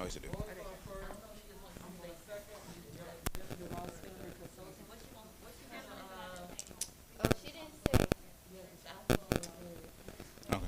How is it doing? Okay. All right.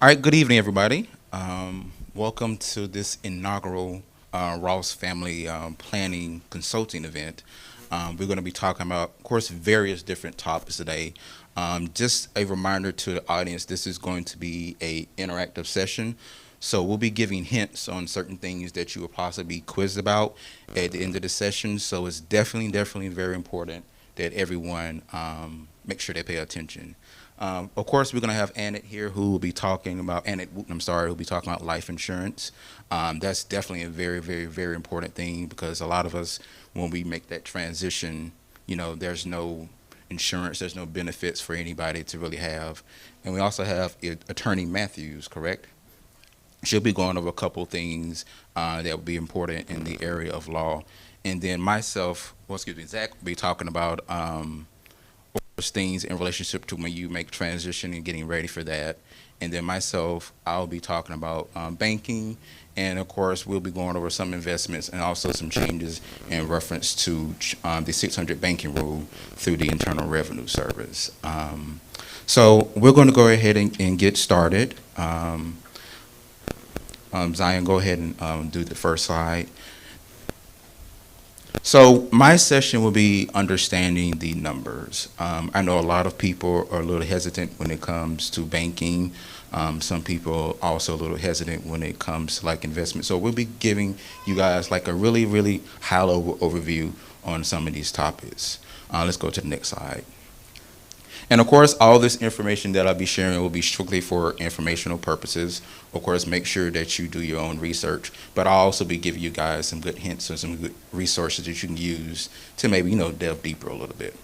All right. Good evening, everybody. Welcome to this inaugural Ross Family Planning Consulting event. We're going to be talking about, of course, various different topics today. Just a reminder to the audience: this is going to be a interactive session. So we'll be giving hints on certain things that you will possibly be quizzed about at the end of the session. So it's definitely very important that everyone make sure they pay attention. Of course, we're going to have Annette here who will be talking about, Annette Wooten, I'm sorry, who will be talking about life insurance. That's definitely a very important thing because a lot of us, when we make that transition, there's no insurance, there's no benefits for anybody to really have. And we also have Attorney Matthews, correct? She'll be going over a couple things that will be important in the area of law. And then myself, Zach will be talking about those things in relationship to when you make transition and getting ready for that. And then myself, I'll be talking about banking. And of course, we'll be going over some investments and also some changes in reference to the 600 banking rule through the Internal Revenue Service. So we're going to go ahead and get started. Zion, go ahead and do the first slide. So my session will be understanding the numbers. I know a lot of people are a little hesitant when it comes to banking. Some people are also a little hesitant when it comes to like investment. So we'll be giving you guys like a really high level overview on some of these topics. Let's go to the next slide. And of course, all this information that I'll be sharing will be strictly for informational purposes. Of course, make sure that you do your own research, but I'll also be giving you guys some good hints and some good resources that you can use to maybe, delve deeper a little bit.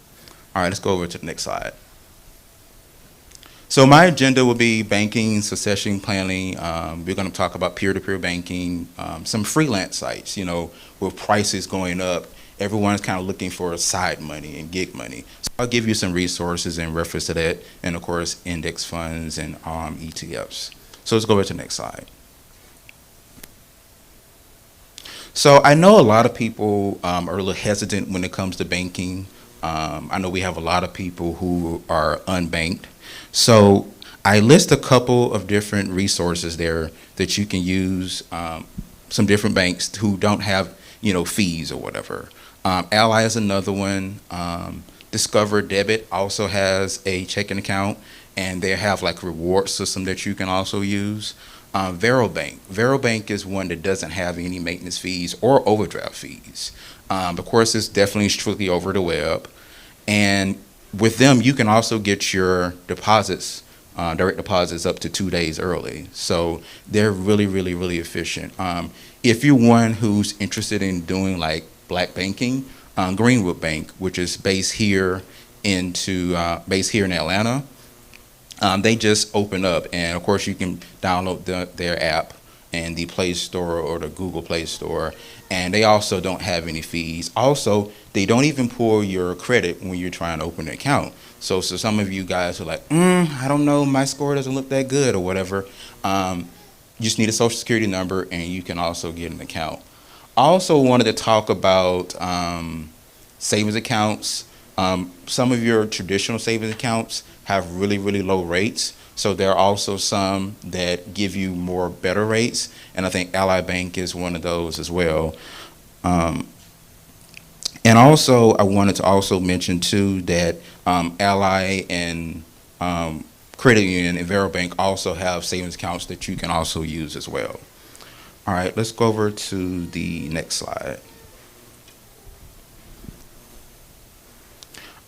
All right, let's go over to the next slide. So my agenda will be banking, succession planning. We're going to talk about peer-to-peer banking, some freelance sites, with prices going up. Everyone's kind of looking for side money and gig money. So I'll give you some resources in reference to that, and of course, index funds and ETFs. So let's go over to the next slide. So I know a lot of people are a little hesitant when it comes to banking. I know we have a lot of people who are unbanked. So I list a couple of different resources there that you can use. Some different banks who don't have fees or whatever. Ally is another one. Discover Debit also has a checking account, and they have like a reward system that you can also use. Verobank is one that doesn't have any maintenance fees or overdraft fees. Of course, it's definitely strictly over the web. And with them, you can also get your deposits, direct deposits up to 2 days early. So they're really efficient. If you're one who's interested in doing like black banking, Greenwood Bank, which is based here in Atlanta, they just opened up, and of course you can download their app in the Play Store or the Google Play Store, and they also don't have any fees. Also, they don't even pull your credit when you're trying to open an account. So some of you guys are like, I don't know, my score doesn't look that good or whatever. You just need a social security number and you can also get an account. I also wanted to talk about savings accounts. Some of your traditional savings accounts have really, really low rates. So there are also some that give you more better rates. And I think Ally Bank is one of those as well. And also, I wanted to also mention too that Ally and Credit Union and Vero Bank also have savings accounts that you can also use as well. All right, let's go over to the next slide.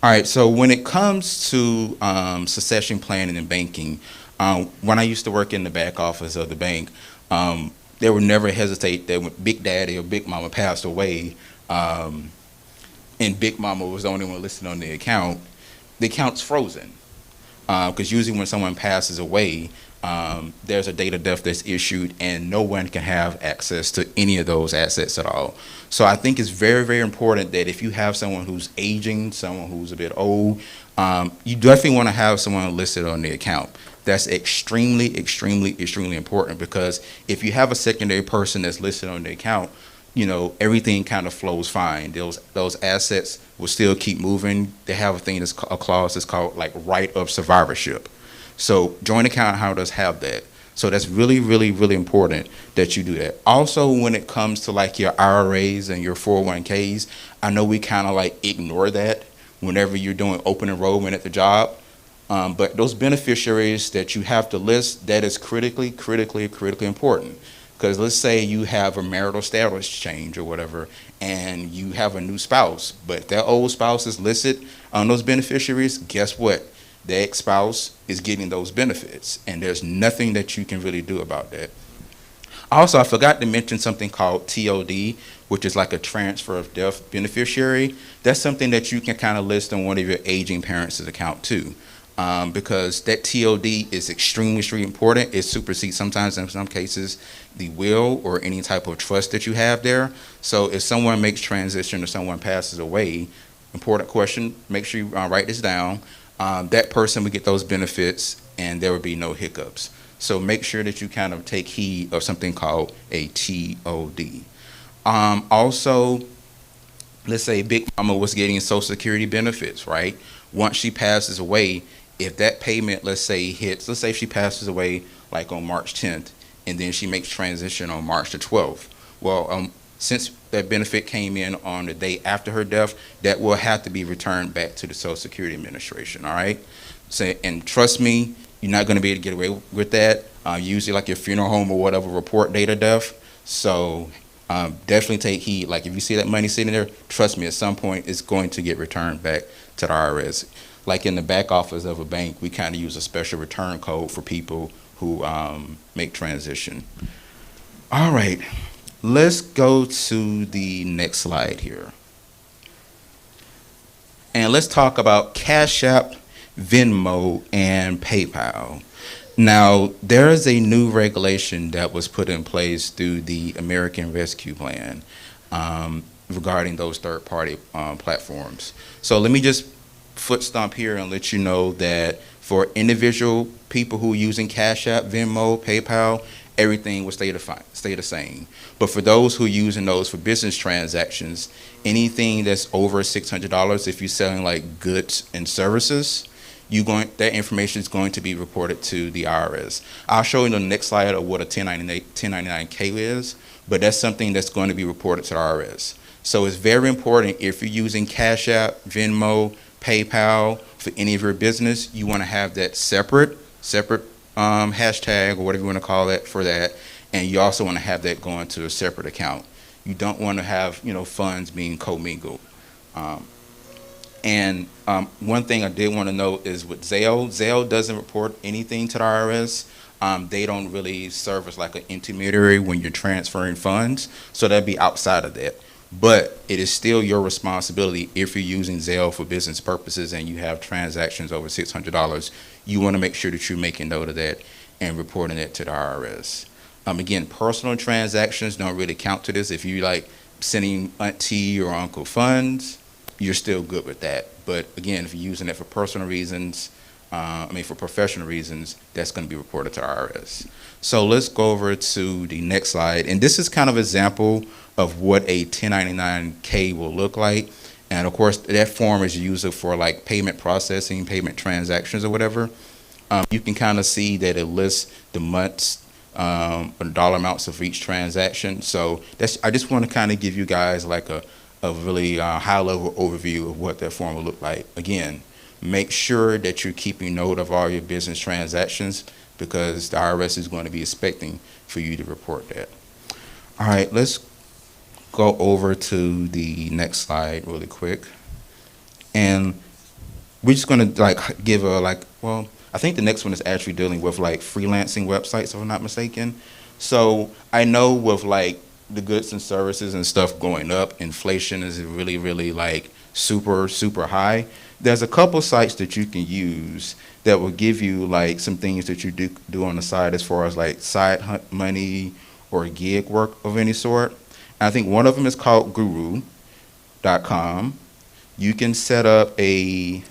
All right, so when it comes to succession planning and banking, when I used to work in the back office of the bank, they would never hesitate that when Big Daddy or Big Mama passed away, and Big Mama was the only one listed on the account's frozen. Because usually when someone passes away, there's a date of death that's issued and no one can have access to any of those assets at all. So I think it's very, very important that if you have someone who's aging, someone who's a bit old, you definitely want to have someone listed on the account. That's extremely, extremely, extremely important, because if you have a secondary person that's listed on the account, everything kind of flows fine. Those assets will still keep moving. They have a clause that's called like right of survivorship. So joint account holders have that. So that's really, really, really important that you do that. Also, when it comes to like your IRAs and your 401ks, I know we kind of like ignore that whenever you're doing open enrollment at the job. But those beneficiaries that you have to list, that is critically, critically, critically important. Because let's say you have a marital status change or whatever, and you have a new spouse, but that old spouse is listed on those beneficiaries, guess what? The ex-spouse is getting those benefits, and there's nothing that you can really do about that. Also, I forgot to mention something called TOD, which is like a transfer of death beneficiary. That's something that you can kind of list on one of your aging parents' account too. Because that TOD is extremely, extremely important. It supersedes sometimes, in some cases, the will or any type of trust that you have there. So if someone makes transition or someone passes away, important question, make sure you write this down. That person would get those benefits and there would be no hiccups. So make sure that you kind of take heed of something called a TOD. Also, let's say Big Mama was getting Social Security benefits, right? Once she passes away, if that payment, let's say she passes away like on March 10th, and then she makes transition on March the 12th. Well, since that benefit came in on the day after her death, that will have to be returned back to the Social Security Administration, all right? So, and trust me, you're not going to be able to get away with that. Usually like your funeral home or whatever report date of death. So definitely take heed. Like if you see that money sitting there, trust me, at some point it's going to get returned back to the IRS. Like in the back office of a bank, we kind of use a special return code for people who make transition. All right, let's go to the next slide here. And let's talk about Cash App, Venmo, and PayPal. Now, there is a new regulation that was put in place through the American Rescue Plan regarding those third-party platforms. So let me just foot stomp here and let you know that for individual people who are using Cash App, Venmo, PayPal, everything will stay the same. But for those who are using those for business transactions, anything that's over $600, if you're selling like goods and services, that information is going to be reported to the IRS. I'll show you in the next slide of what a 1099-K is, but that's something that's going to be reported to the IRS. So it's very important if you're using Cash App, Venmo, PayPal for any of your business, you want to have that separate hashtag or whatever you want to call it for that, and you also want to have that going to a separate account. You don't want to have funds being commingled. And one thing I did want to note is with Zelle doesn't report anything to the IRS. They don't really serve as like an intermediary when you're transferring funds, so that'd be outside of that. But it is still your responsibility if you're using Zelle for business purposes and you have transactions over $600. You want to make sure that you're making note of that and reporting it to the IRS. Again, personal transactions don't really count to this. If you like sending auntie or uncle funds, you're still good with that. But again, if you're using it for personal reasons, for professional reasons, that's going to be reported to IRS. So let's go over to the next slide. And this is kind of an example of what a 1099-K will look like. And of course, that form is used for like payment processing, payment transactions or whatever. You can kind of see that it lists the months, dollar amounts of each transaction. So I just want to kind of give you guys like a really high level overview of what that form will look like. Again, make sure that you're keeping note of all your business transactions because the IRS is going to be expecting for you to report that. All right, let's go over to the next slide really quick. And we're just going to like give I think the next one is actually dealing with like freelancing websites, if I'm not mistaken. So I know with like the goods and services and stuff going up, inflation is really, really like super, super high. There's a couple sites that you can use that will give you like some things that you do on the side as far as like side money or gig work of any sort. And I think one of them is called Guru.com. You can set up a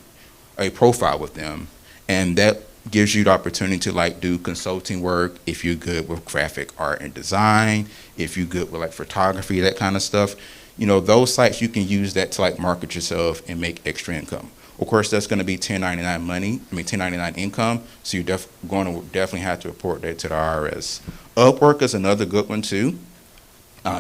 profile with them, and that gives you the opportunity to like do consulting work if you're good with graphic art and design, if you're good with like photography, that kind of stuff. Those sites, you can use that to like market yourself and make extra income. Of course, that's going to be 1099 income, so you're going to definitely have to report that to the IRS. Upwork is another good one too.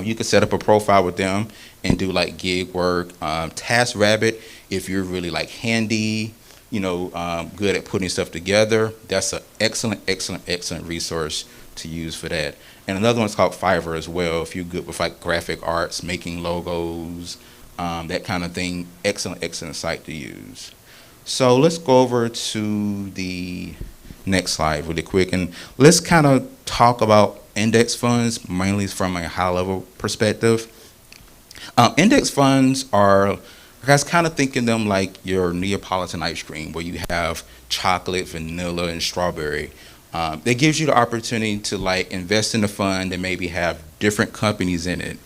You can set up a profile with them and do like gig work. TaskRabbit, if you're really like handy, good at putting stuff together, that's an excellent resource to use for that. And another one's called Fiverr as well. If you're good with like graphic arts, making logos, that kind of thing, excellent site to use. So let's go over to the next slide really quick, and let's kind of talk about index funds, mainly from a high level perspective. Index funds are, guys, kind of thinking them like your Neapolitan ice cream, where you have chocolate, vanilla, and strawberry. That gives you the opportunity to like invest in a fund and maybe have different companies in it.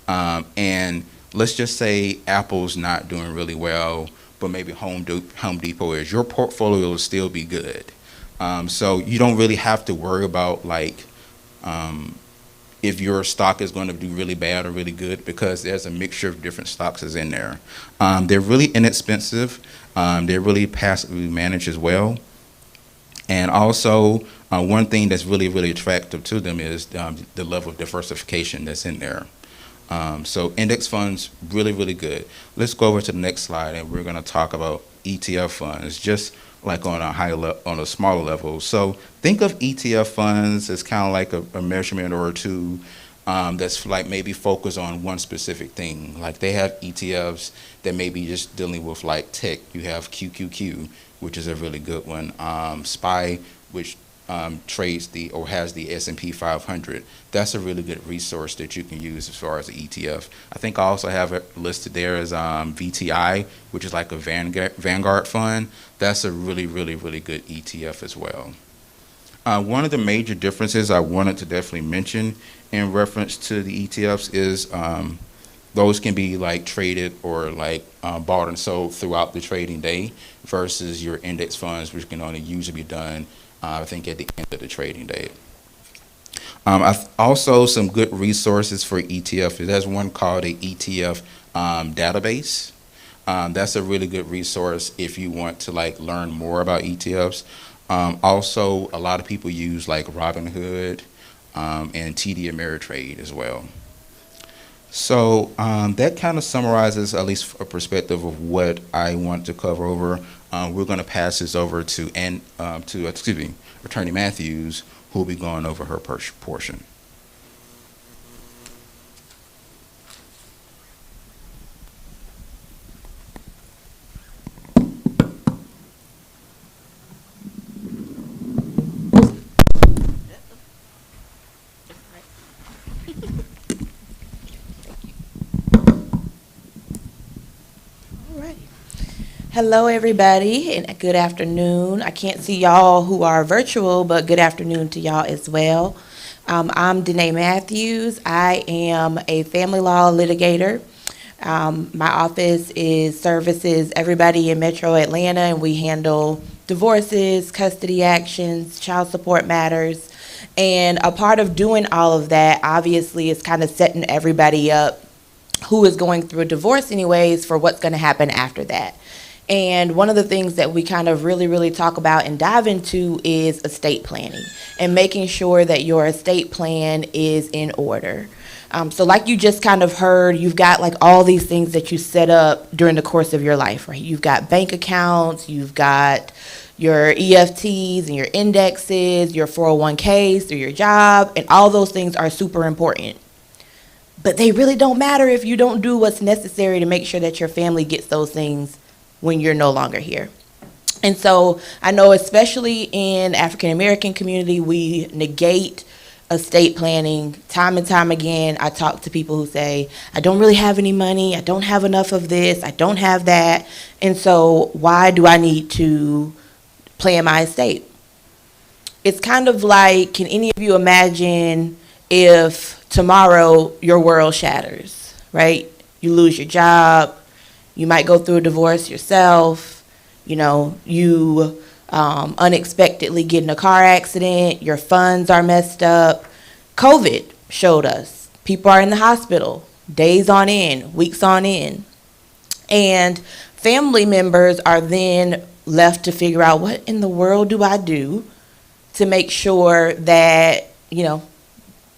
And let's just say Apple's not doing really well, but maybe Home Depot is. Your portfolio will still be good. So you don't really have to worry about like if your stock is going to do really bad or really good, because there's a mixture of different stocks is in there. They're really inexpensive. They're really passively managed as well. And also, one thing that's really, really attractive to them is the level of diversification that's in there. So index funds, really, really good. Let's go over to the next slide, and we're going to talk about ETF funds, just like on a smaller level. So think of ETF funds as kind of like a measurement or two that's like maybe focused on one specific thing. Like they have ETFs that may be just dealing with like tech. You have QQQ, which is a really good one. SPY, which trades has the S&P 500. That's a really good resource that you can use as far as the ETF. I think I also have it listed there as VTI, which is like a Vanguard fund. That's a really, really, really good ETF as well. One of the major differences I wanted to definitely mention in reference to the ETFs is those can be like traded or like bought and sold throughout the trading day versus your index funds, which can only usually be done, I think, at the end of the trading day. Also, some good resources for ETF. There's one called a ETF database. That's a really good resource if you want to like learn more about ETFs. Also, a lot of people use like Robinhood and TD Ameritrade as well. So that kind of summarizes at least a perspective of what I want to cover over. We're going to pass this over to Attorney Matthews, who will be going over her portion. Hello, everybody, and good afternoon. I can't see y'all who are virtual, but good afternoon to y'all as well. I'm Danae Matthews. I am a family law litigator. My office services everybody in Metro Atlanta, and we handle divorces, custody actions, child support matters. And a part of doing all of that, obviously, is kind of setting everybody up who is going through a divorce anyways for what's going to happen after that. And one of the things that we kind of really talk about and dive into is estate planning and making sure that your estate plan is in order. So like you just kind of heard, you've got like all these things that you set up during the course of your life, right? You've got bank accounts, you've got your EFTs and your indexes, your 401ks through your job, and all those things are super important. But they really don't matter if you don't do what's necessary to make sure that your family gets those things when you're no longer here. And so I know especially in African American community, we negate estate planning time and time again. I talk to people who say, I don't really have any money, I don't have enough of this, I don't have that, and so why do I need to plan my estate? It's kind of like, can any of you imagine if tomorrow your world shatters, right? You lose your job, you might go through a divorce yourself, you unexpectedly get in a car accident, your funds are messed up. COVID showed us. People are in the hospital, days on end, weeks on end. And family members are then left to figure out, what in the world do I do to make sure that,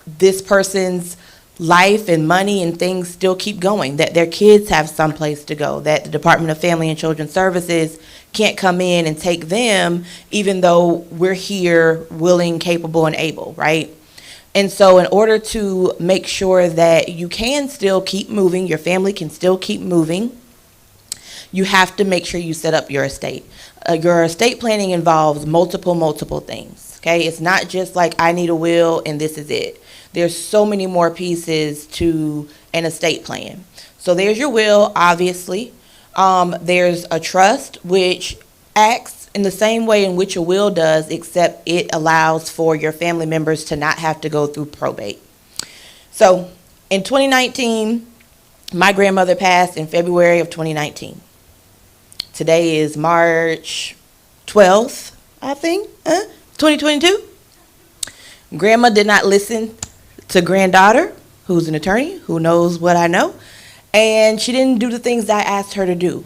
this person's life and money and things still keep going, that their kids have someplace to go, that the Department of Family and Children Services can't come in and take them, even though we're here willing, capable, and able, right? And so in order to make sure that you can still keep moving, your family can still keep moving, you have to make sure you set up your estate. Your estate planning involves multiple things, okay? It's not just like, I need a will and this is it. There's so many more pieces to an estate plan. So there's your will, obviously. There's a trust, which acts in the same way in which a will does, except it allows for your family members to not have to go through probate. So in 2019, my grandmother passed in February of 2019. Today is March 12th, I think, 2022. Grandma did not listen to granddaughter, who's an attorney, who knows what I know, and she didn't do the things I asked her to do.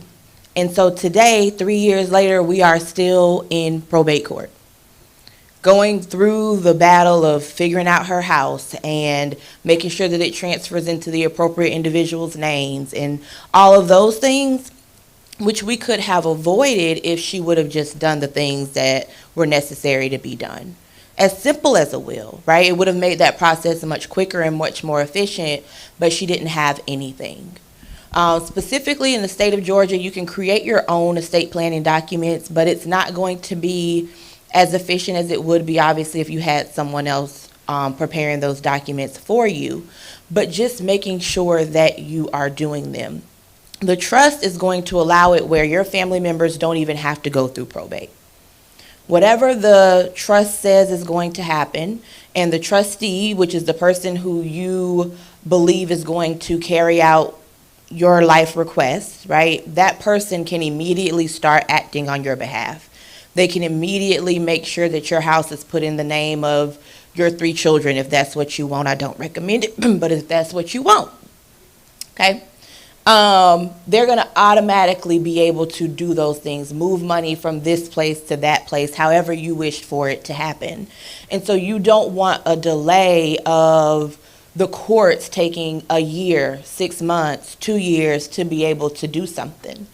And so today, 3 years later, we are still in probate court, going through the battle of figuring out her house and making sure that it transfers into the appropriate individuals' names and all of those things, which we could have avoided if she would have just done the things that were necessary to be done. As simple as a will, right? It would have made that process much quicker and much more efficient, but she didn't have anything. Specifically in the state of Georgia, you can create your own estate planning documents, but it's not going to be as efficient as it would be, obviously, if you had someone else preparing those documents for you, but just making sure that you are doing them. The trust is going to allow it where your family members don't even have to go through probate. Whatever the trust says is going to happen, and the trustee, which is the person who you believe is going to carry out your life request, right? That person can immediately start acting on your behalf. They can immediately make sure that your house is put in the name of your 3 children, if that's what you want. I don't recommend it, but if that's what you want, okay? They're going to automatically be able to do those things, move money from this place to that place, however you wish for it to happen. And so you don't want a delay of the courts taking a year, 6 months, 2 years to be able to do something.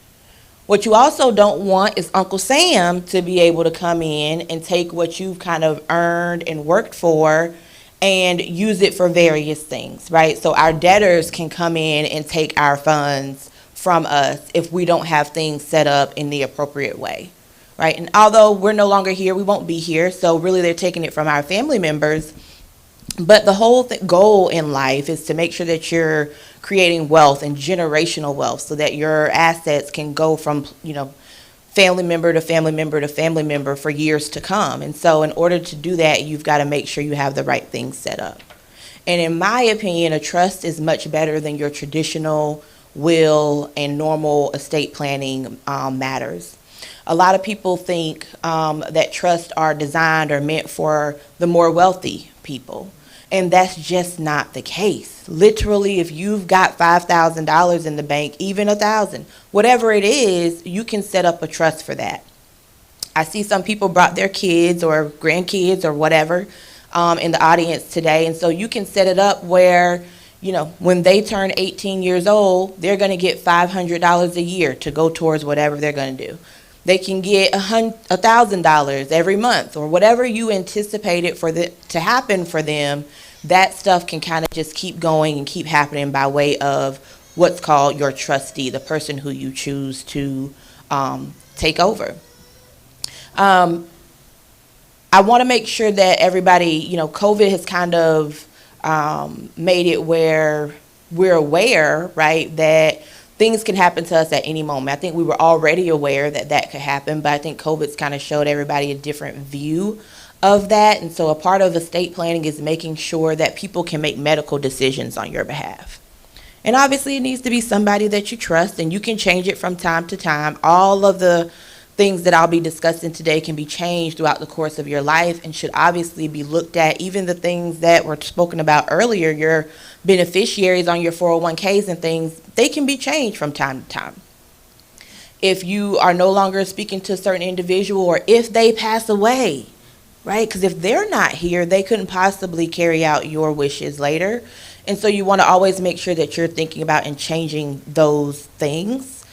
What you also don't want is Uncle Sam to be able to come in and take what you've kind of earned and worked for and use it for various things, right? So our debtors can come in and take our funds from us if we don't have things set up in the appropriate way, right? And although we're no longer here, we won't be here, so really they're taking it from our family members. But the whole goal in life is to make sure that you're creating wealth and generational wealth so that your assets can go from, family member to family member to family member for years to come. And so in order to do that, you've got to make sure you have the right things set up. And in my opinion, a trust is much better than your traditional will and normal estate planning matters. A lot of people think that trusts are designed or meant for the more wealthy people. And that's just not the case. Literally, if you've got $5,000 in the bank, even $1,000, whatever it is, you can set up a trust for that. I see some people brought their kids or grandkids or whatever in the audience today. And so you can set it up where, you know, when they turn 18 years old, they're going to get $500 a year to go towards whatever they're going to do. They can get $1,000 every month or whatever you anticipated to happen for them. That stuff can kind of just keep going and keep happening by way of what's called your trustee, the person who you choose to take over. I want to make sure that everybody, you know, COVID has kind of made it where we're aware, right, that things can happen to us at any moment. I think we were already aware that that could happen, but I think COVID's kind of showed everybody a different view of that. And so a part of estate planning is making sure that people can make medical decisions on your behalf. And obviously it needs to be somebody that you trust, and you can change it from time to time. All of the things that I'll be discussing today can be changed throughout the course of your life and should obviously be looked at. Even the things that were spoken about earlier, your beneficiaries on your 401ks and things, they can be changed from time to time. If you are no longer speaking to a certain individual, or if they pass away, right? Because if they're not here, they couldn't possibly carry out your wishes later. And so you want to always make sure that you're thinking about and changing those things.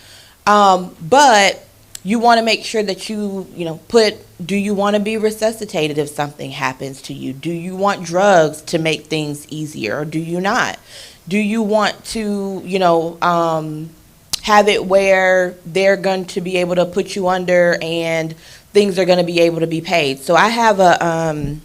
But you want to make sure that you do you want to be resuscitated if something happens to you? Do you want drugs to make things easier, or do you not? Do you want to, have it where they're going to be able to put you under and things are going to be able to be paid? So I have a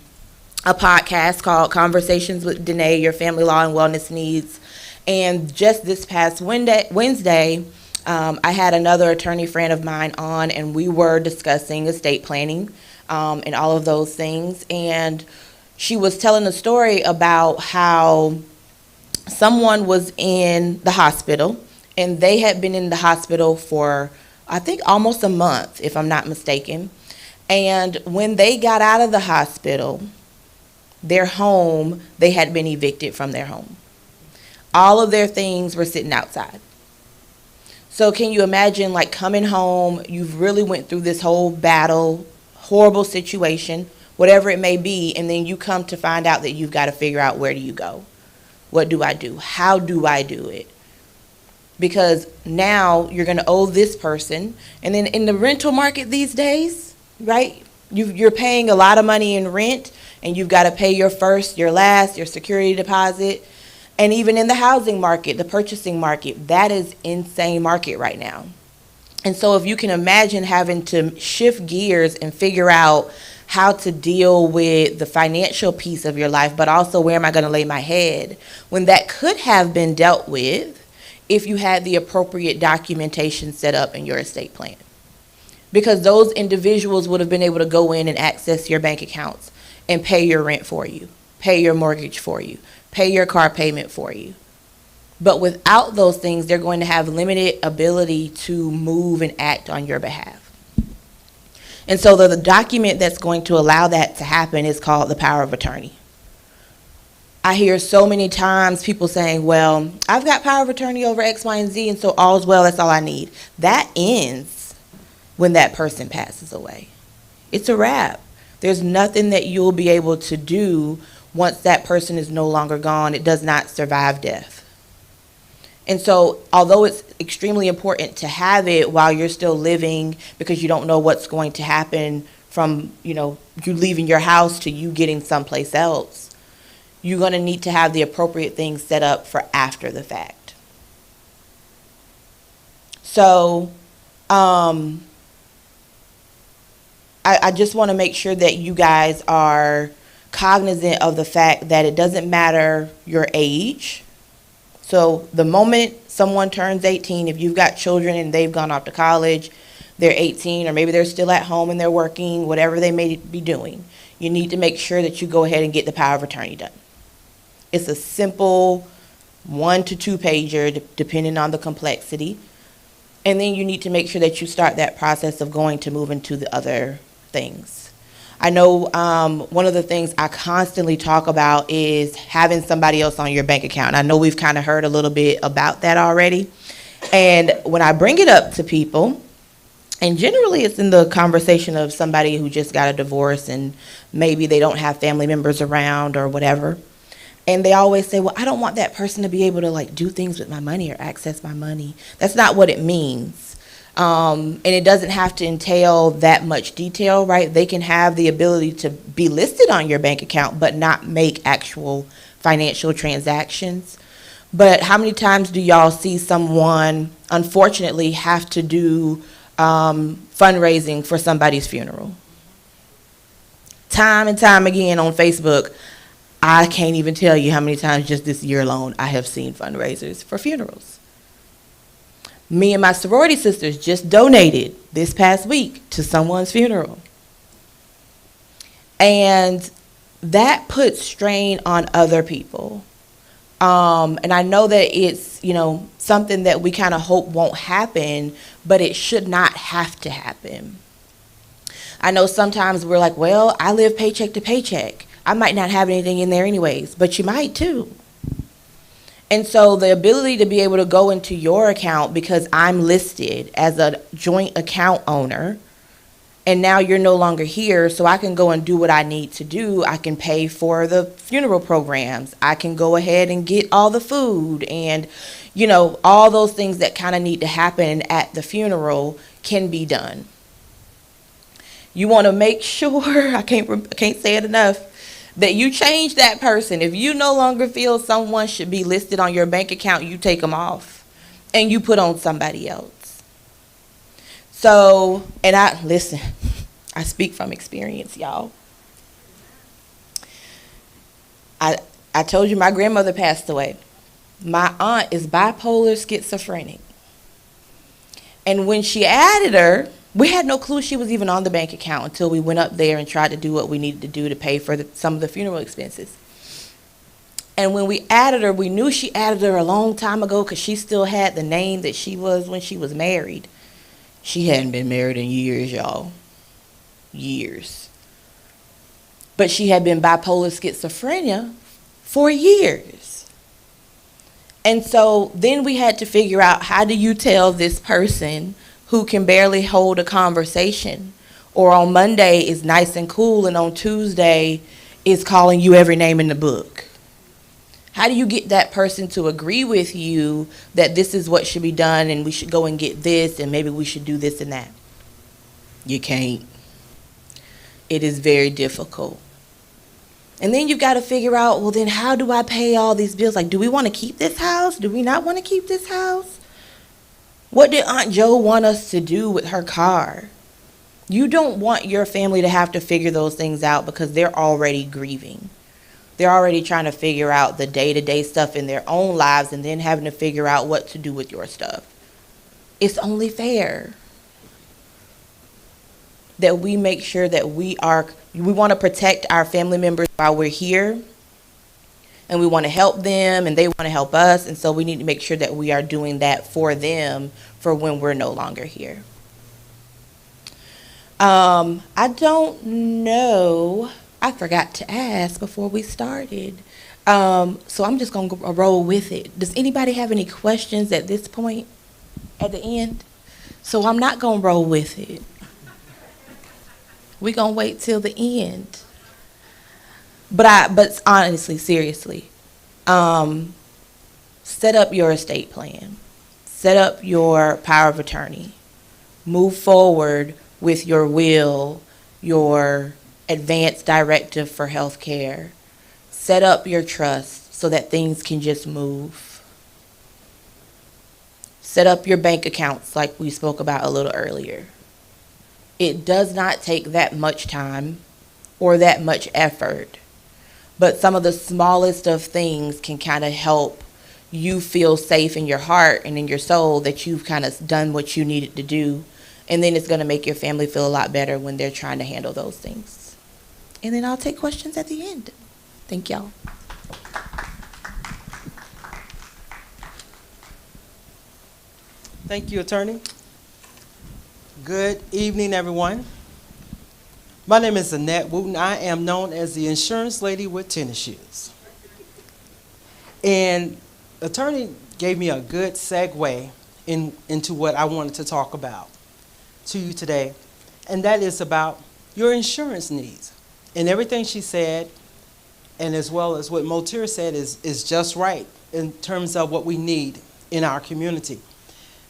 podcast called Conversations with Danae, Your Family Law and Wellness Needs. And just this past Wednesday, I had another attorney friend of mine on, and we were discussing estate planning and all of those things. And she was telling a story about how someone was in the hospital, and they had been in the hospital for, I think, almost a month, if I'm not mistaken. And when they got out of the hospital, their home, they had been evicted from their home. All of their things were sitting outside. So can you imagine, like, coming home, you've really went through this whole battle, horrible situation, whatever it may be, and then you come to find out that you've got to figure out, where do you go? What do I do? How do I do it? Because now you're going to owe this person. And then in the rental market these days, right, you're paying a lot of money in rent, and you've got to pay your first, your last, your security deposit. And even in the housing market, the purchasing market, that is insane market right now. And so if you can imagine having to shift gears and figure out how to deal with the financial piece of your life, but also where am I going to lay my head, when that could have been dealt with if you had the appropriate documentation set up in your estate plan. Because those individuals would have been able to go in and access your bank accounts and pay your rent for you, pay your mortgage for you, pay your car payment for you. But without those things, they're going to have limited ability to move and act on your behalf. And so the document that's going to allow that to happen is called the power of attorney. I hear so many times people saying, well, I've got power of attorney over X, Y, and Z, and so all's well, that's all I need. That ends when that person passes away. It's a wrap. There's nothing that you'll be able to do once that person is no longer gone. It does not survive death. And so although it's extremely important to have it while you're still living, because you don't know what's going to happen from, you leaving your house to you getting someplace else, you're going to need to have the appropriate things set up for after the fact. So I just want to make sure that you guys are cognizant of the fact that it doesn't matter your age. So the moment someone turns 18, if you've got children and they've gone off to college, they're 18, or maybe they're still at home and they're working, whatever they may be doing, you need to make sure that you go ahead and get the power of attorney done. It's a simple 1 to 2 pager, depending on the complexity. And then you need to make sure that you start that process of going to move into the other things. I know one of the things I constantly talk about is having somebody else on your bank account. I know we've kind of heard a little bit about that already. And when I bring it up to people, and generally it's in the conversation of somebody who just got a divorce and maybe they don't have family members around or whatever. And they always say, well, I don't want that person to be able to like do things with my money or access my money. That's not what it means. And it doesn't have to entail that much detail, right? They can have the ability to be listed on your bank account, but not make actual financial transactions. But how many times do y'all see someone, unfortunately, have to do fundraising for somebody's funeral? Time and time again on Facebook, I can't even tell you how many times just this year alone I have seen fundraisers for funerals. Me and my sorority sisters just donated this past week to someone's funeral. And that puts strain on other people. And I know that it's, something that we kind of hope won't happen, but it should not have to happen. I know sometimes we're like, well, I live paycheck to paycheck. I might not have anything in there anyways, but you might too. And so the ability to be able to go into your account because I'm listed as a joint account owner, and now you're no longer here, so I can go and do what I need to do. I can pay for the funeral programs. I can go ahead and get all the food and, all those things that kind of need to happen at the funeral can be done. You want to make sure, I can't say it enough, that you change that person. If you no longer feel someone should be listed on your bank account, you take them off and you put on somebody else. So, and I speak from experience, y'all. I told you my grandmother passed away. My aunt is bipolar schizophrenic. And when she added her, we had no clue she was even on the bank account until we went up there and tried to do what we needed to do to pay for some of the funeral expenses. And when we added her, we knew she added her a long time ago because she still had the name that she was when she was married. She hadn't been married in years, y'all. Years. But she had been bipolar schizophrenia for years. And so then we had to figure out, how do you tell this person who can barely hold a conversation, or on Monday is nice and cool and on Tuesday is calling you every name in the book? How do you get that person to agree with you that this is what should be done and we should go and get this and maybe we should do this and that? You can't. It is very difficult. And then you've got to figure out, well, then how do I pay all these bills? Like, do we want to keep this house? Do we not want to keep this house? What did Aunt Jo want us to do with her car? You don't want your family to have to figure those things out because they're already grieving. They're already trying to figure out the day-to-day stuff in their own lives and then having to figure out what to do with your stuff. It's only fair that we make sure that we want to protect our family members while we're here, and we want to help them and they want to help us, and so we need to make sure that we are doing that for them for when we're no longer here. I don't know, I forgot to ask before we started, so I'm just going to roll with it. Does anybody have any questions at this point, at the end? So I'm not going to roll with it. We're going to wait till the end. But honestly, seriously, set up your estate plan. Set up your power of attorney. Move forward with your will, your advance directive for health care. Set up your trust so that things can just move. Set up your bank accounts like we spoke about a little earlier. It does not take that much time or that much effort. But some of the smallest of things can kind of help you feel safe in your heart and in your soul that you've kind of done what you needed to do And then it's going to make your family feel a lot better when they're trying to handle those things. And then I'll take questions at the end. Thank y'all. Thank you, Attorney. Good evening, everyone. My name is Annette Wooten. I am known as the insurance lady with tennis shoes. And Attorney gave me a good segue into what I wanted to talk about to you today, and that is about your insurance needs. And everything she said, and as well as what Motira said, is just right in terms of what we need in our community.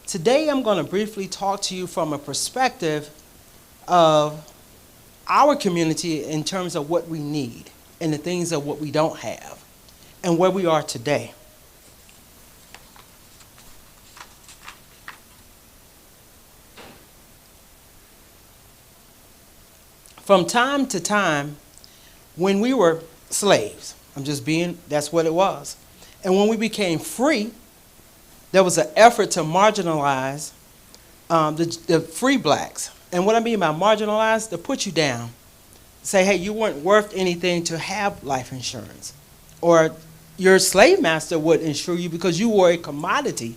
Today, I'm going to briefly talk to you from a perspective of our community in terms of what we need and the things of what we don't have and where we are today. From time to time, when we were slaves, that's what it was. And when we became free, there was an effort to marginalize the free blacks. And what I mean by marginalize, to put you down. Say, hey, you weren't worth anything to have life insurance. Or your slave master would insure you because you were a commodity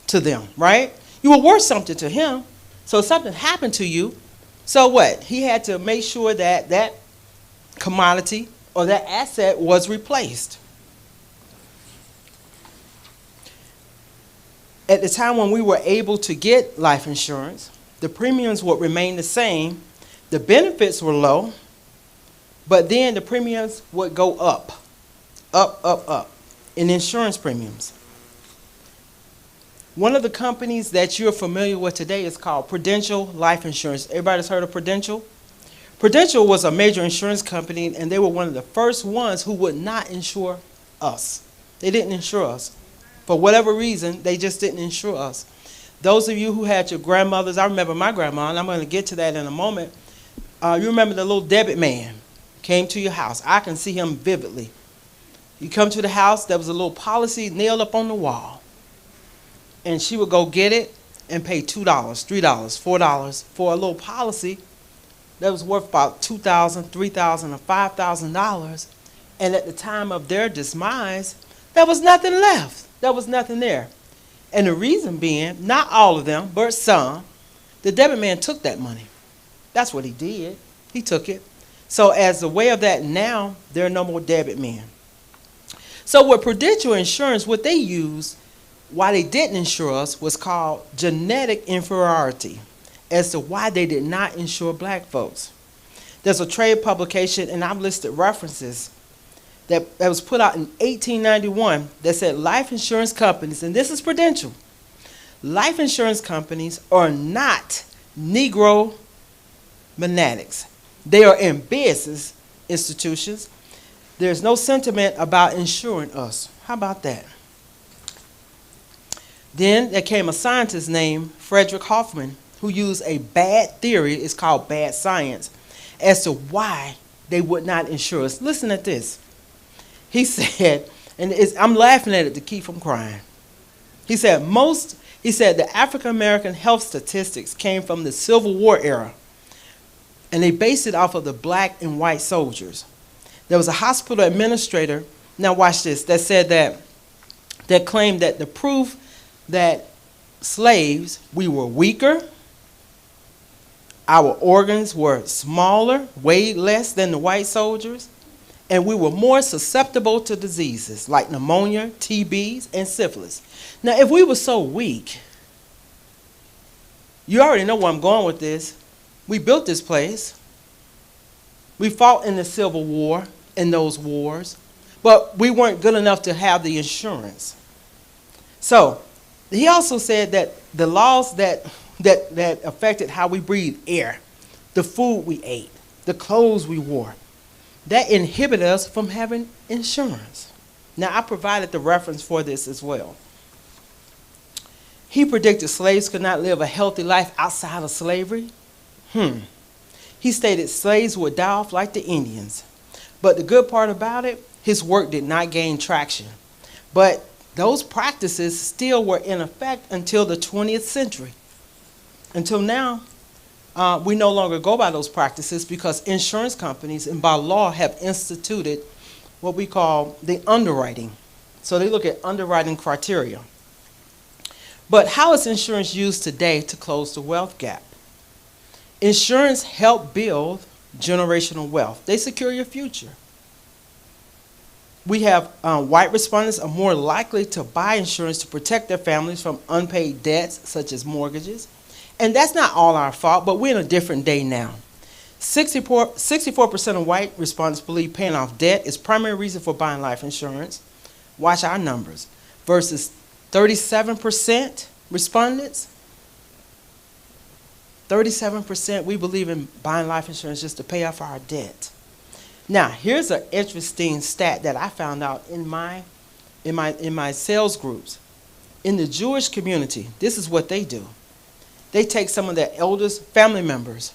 to them, right? You were worth something to him. So if something happened to you, so what? He had to make sure that that commodity or that asset was replaced. At the time when we were able to get life insurance, the premiums would remain the same. The benefits were low, but then the premiums would go up in insurance premiums. One of the companies that you're familiar with today is called Prudential Life Insurance. Everybody's heard of Prudential? Prudential was a major insurance company, and they were one of the first ones who would not insure us. They didn't insure us. For whatever reason, they just didn't insure us. Those of you who had your grandmothers, I remember my grandma, and I'm going to get to that in a moment. You remember the little debit man came to your house. I can see him vividly. You come to the house, there was a little policy nailed up on the wall. And she would go get it and pay $2, $3, $4 for a little policy that was worth about $2,000, $3,000, or $5,000. And at the time of their demise, there was nothing left. There was nothing there. And the reason being, not all of them, but some, the debit man took that money. That's what he did. He took it. So as a way of that, now there are no more debit men. So with Prudential Insurance, what they used, why they didn't insure us, was called genetic inferiority as to why they did not insure black folks. There's a trade publication, and I've listed references, that was put out in 1891 that said life insurance companies, and this is Prudential, life insurance companies are not Negro monadics. They are in business institutions. There's no sentiment about insuring us. How about that? Then there came a scientist named Frederick Hoffman who used a bad theory, it's called bad science, as to why they would not insure us. Listen at this. He said, and I'm laughing at it to keep from crying. He said the African American health statistics came from the Civil War era, and they based it off of the black and white soldiers. There was a hospital administrator, now watch this, that said that claimed that the proof that slaves, we were weaker, our organs were smaller, weighed less than the white soldiers, and we were more susceptible to diseases like pneumonia, TBs, and syphilis. Now, if we were so weak, you already know where I'm going with this. We built this place. We fought in the Civil War, in those wars, but we weren't good enough to have the insurance. So, he also said that the laws that affected how we breathe air, the food we ate, the clothes we wore, that inhibited us from having insurance. Now, I provided the reference for this as well. He predicted slaves could not live a healthy life outside of slavery. He stated slaves would die off like the Indians. But the good part about it, his work did not gain traction. But those practices still were in effect until the 20th century. Until now, We no longer go by those practices because insurance companies and by law have instituted what we call the underwriting. So they look at underwriting criteria. But how is insurance used today to close the wealth gap? Insurance help build generational wealth. They secure your future. We have white respondents are more likely to buy insurance to protect their families from unpaid debts such as mortgages. And that's not all our fault, but we're in a different day now. 64% of white respondents believe paying off debt is primary reason for buying life insurance. Watch our numbers. Versus 37% respondents. 37% we believe in buying life insurance just to pay off our debt. Now, here's an interesting stat that I found out in my sales groups. In the Jewish community, this is what they do. They take some of their eldest family members.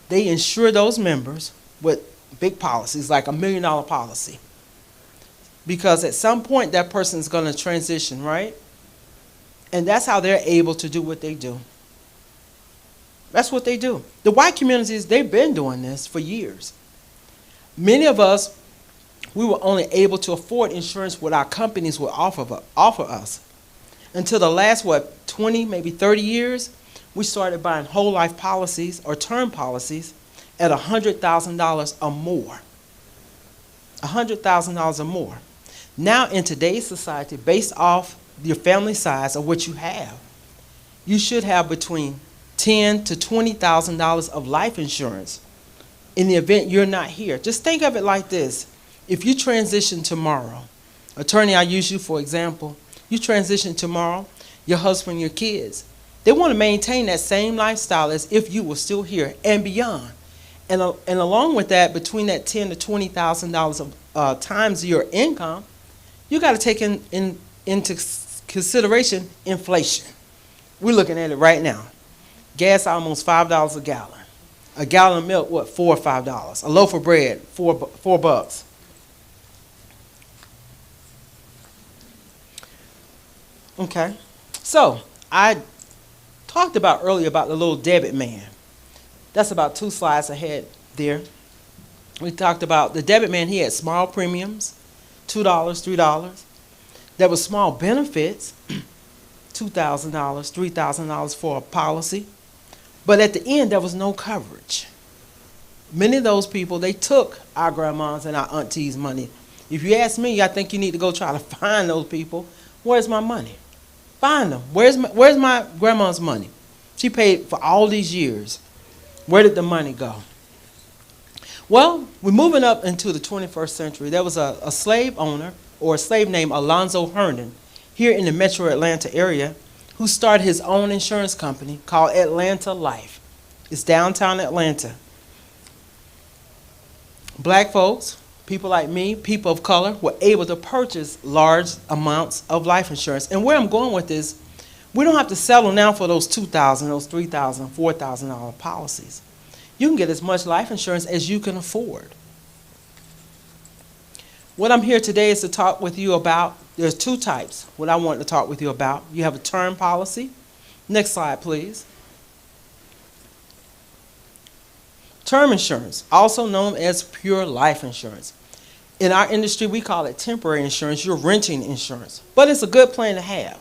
They insure those members with big policies, like $1 million policy. Because at some point, that person is going to transition, right? And that's how they're able to do what they do. That's what they do. The white communities, they've been doing this for years. Many of us, we were only able to afford insurance what our companies would offer us. Until the last, 20, maybe 30 years, we started buying whole life policies or term policies at $100,000 or more. $100,000 or more. Now in today's society, based off your family size or what you have, you should have between $10,000 to $20,000 of life insurance in the event you're not here. Just think of it like this. If you transition tomorrow, attorney, I use you for example, you transition tomorrow, your husband, your kids, they want to maintain that same lifestyle as if you were still here and beyond. And along with that, between that $10,000 to $20,000 of times your income, you got to take into consideration inflation. We're looking at it right now. Gas almost $5 a gallon. A gallon of milk, what, $4 or $5? A loaf of bread, $4. Okay, so I talked about earlier about the little debit man. That's about 2 slides ahead there. We talked about the debit man. He had small premiums, $2, $3. There were small benefits, $2,000, $3,000 for a policy. But at the end, there was no coverage. Many of those people, they took our grandmas and our aunties' money. If you ask me, I think you need to go try to find those people. Where's my money? Find them. Where's my grandma's money? She paid for all these years. Where did the money go? Well, we're moving up into the 21st century. There was a slave owner or a slave named Alonzo Herndon here in the metro Atlanta area who started his own insurance company called Atlanta Life. It's downtown Atlanta. Black folks, people like me, people of color, were able to purchase large amounts of life insurance. And where I'm going with this, we don't have to settle now for those $2,000, those $3,000, $4,000 policies. You can get as much life insurance as you can afford. What I'm here today is to talk with you about, there's 2 types, what I want to talk with you about. You have a term policy. Next slide, please. Term insurance, also known as pure life insurance. In our industry, we call it temporary insurance. You're renting insurance, but it's a good plan to have.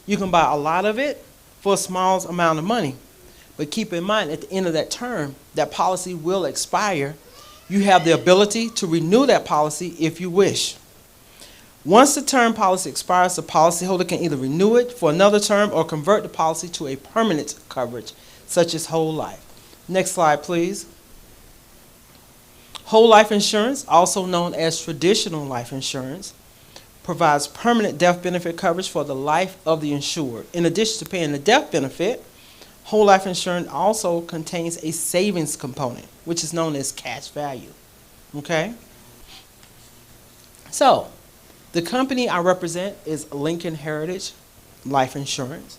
You can buy a lot of it for a small amount of money, but keep in mind at the end of that term, that policy will expire. You have the ability to renew that policy if you wish. Once the term policy expires, the policyholder can either renew it for another term or convert the policy to a permanent coverage, such as whole life. Next slide, please. Whole life insurance, also known as traditional life insurance, provides permanent death benefit coverage for the life of the insured. In addition to paying the death benefit, whole life insurance also contains a savings component, which is known as cash value. Okay? So, the company I represent is Lincoln Heritage Life Insurance,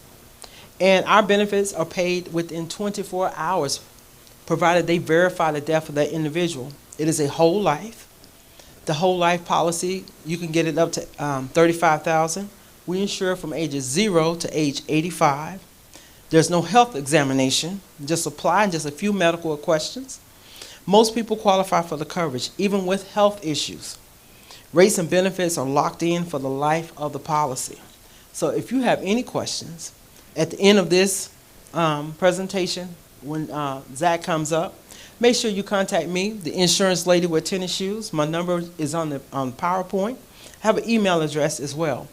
and our benefits are paid within 24 hours, provided they verify the death of that individual. It is a whole life. The whole life policy, you can get it up to $35,000. We insure from ages 0 to age 85. There's no health examination. Just apply and just a few medical questions. Most people qualify for the coverage, even with health issues. Rates and benefits are locked in for the life of the policy. So if you have any questions, at the end of this presentation, when Zach comes up, make sure you contact me, the insurance lady with tennis shoes. My number is on PowerPoint. I have an email address as well.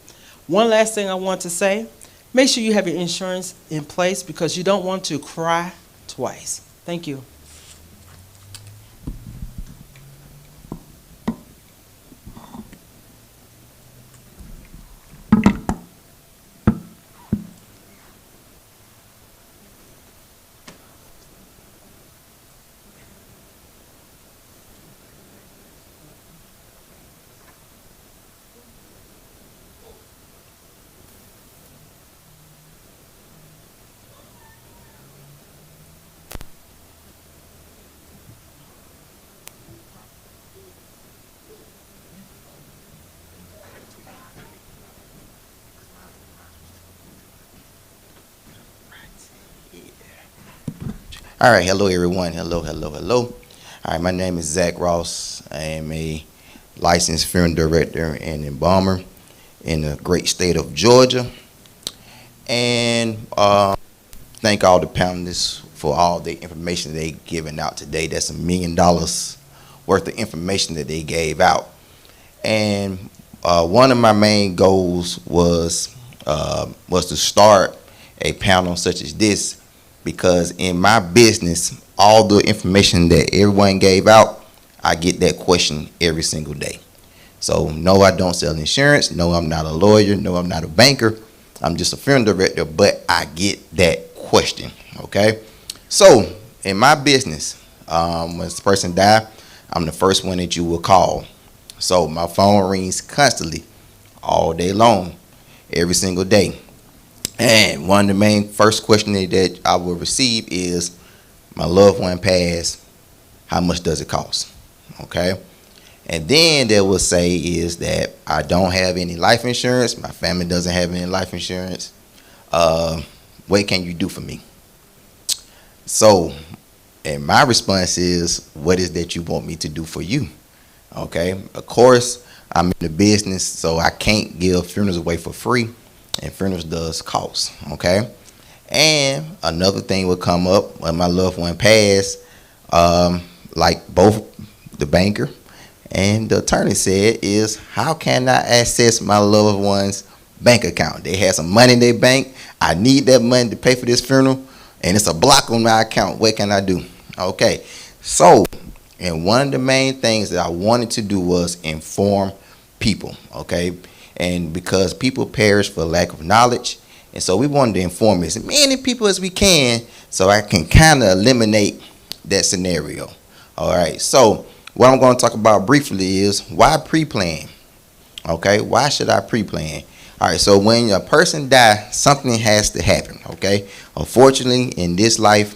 One last thing I want to say, make sure you have your insurance in place because you don't want to cry twice. Thank you. All right, hello everyone. Hello. All right, my name is Zach Ross. I am a licensed funeral director and embalmer in the great state of Georgia. And thank all the panelists for all the information they given out today. That's $1 million worth of information that they gave out. And one of my main goals was to start a panel such as this, because in my business, all the information that everyone gave out, I get that question every single day. So no, I don't sell insurance. No, I'm not a lawyer. No, I'm not a banker. I'm just a funeral director, but I get that question, okay? So in my business, when the person die, I'm the first one that you will call. So my phone rings constantly, all day long, every single day. And one of the main first questions that I will receive is, my loved one passed, how much does it cost? Okay? And then they will say is that I don't have any life insurance, my family doesn't have any life insurance. What can you do for me? So, and my response is, what is that you want me to do for you? Okay? Of course, I'm in the business, so I can't give funerals away for free. And funerals does cost, okay? And another thing would come up when my loved one passed, like both the banker and the attorney said, is how can I access my loved one's bank account? They have some money in their bank. I need that money to pay for this funeral, and it's a block on my account. What can I do? Okay, so, and one of the main things that I wanted to do was inform people, okay? And because people perish for lack of knowledge, and so we wanted to inform as many people as we can, so I can kind of eliminate that scenario. All right, so what I'm going to talk about briefly is why pre-plan. Okay, why should I pre-plan? All right, so when a person dies, something has to happen. Okay, unfortunately, in this life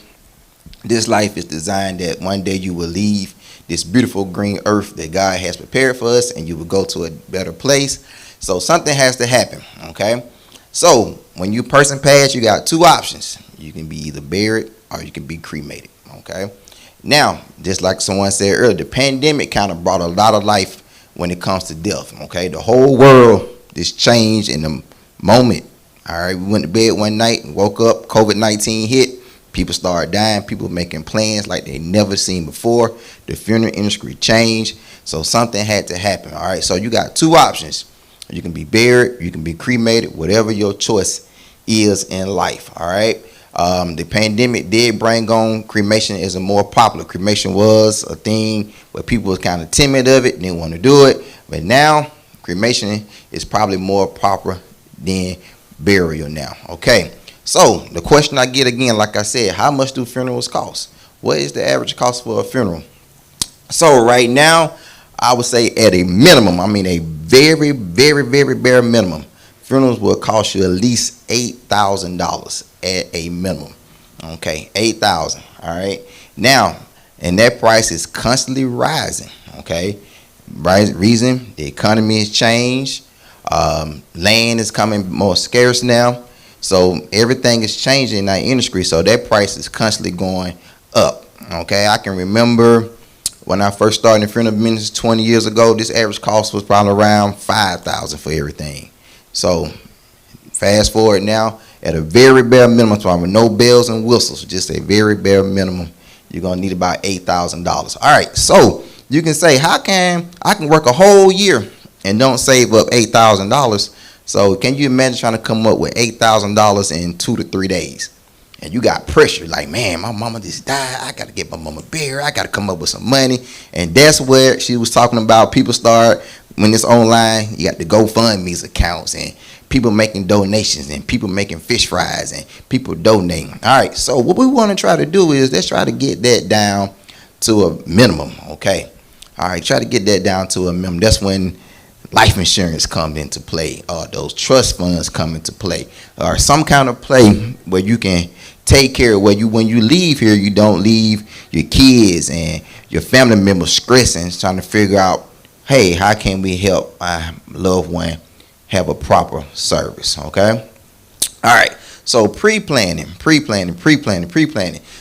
is designed that one day you will leave this beautiful green earth that God has prepared for us, and you will go to a better place. So something has to happen, okay? So when you person pass, you got two options. You can be either buried or you can be cremated, okay? Now, just like someone said earlier, the pandemic kind of brought a lot of life when it comes to death, okay? The whole world just changed in the moment, all right? We went to bed one night and woke up, COVID-19 hit. People started dying. People making plans like they never seen before. The funeral industry changed. So something had to happen, all right? So you got two options. You can be buried, you can be cremated, whatever your choice is in life, all right? The pandemic did bring on cremation as a more popular. Cremation was a thing where people was kind of timid of it, didn't want to do it. But now, cremation is probably more popular than burial now, okay? So, the question I get again, like I said, how much do funerals cost? What is the average cost for a funeral? So, right now, I would say at a minimum, I mean a very, very, very bare minimum, funerals will cost you at least $8,000 at a minimum. Okay, $8,000. All right. Now, and that price is constantly rising. Okay, reason the economy has changed. Land is coming more scarce now. So everything is changing in our industry. So that price is constantly going up. Okay, I can remember when I first started in funeral business 20 years ago, this average cost was probably around $5,000 for everything. So fast forward now, at a very bare minimum, with no bells and whistles, just a very bare minimum, you're gonna need about $8,000. All right, so you can say, how can I can work a whole year and don't save up $8,000? So can you imagine trying to come up with $8,000 in 2 to 3 days? And you got pressure, like, man, my mama just died. I got to get my mama buried. I got to come up with some money. And that's where she was talking about people start, when it's online, you got the GoFundMe's accounts and people making donations and people making fish fries and people donating. All right, so what we want to try to do is let's try to get that down to a minimum, okay? All right, try to get that down to a minimum. That's when life insurance come into play, or those trust funds come into play, or some kind of play where you can take care of when you leave here, you don't leave your kids and your family members stressing, trying to figure out, hey, how can we help my loved one have a proper service, okay? All right, so pre-planning.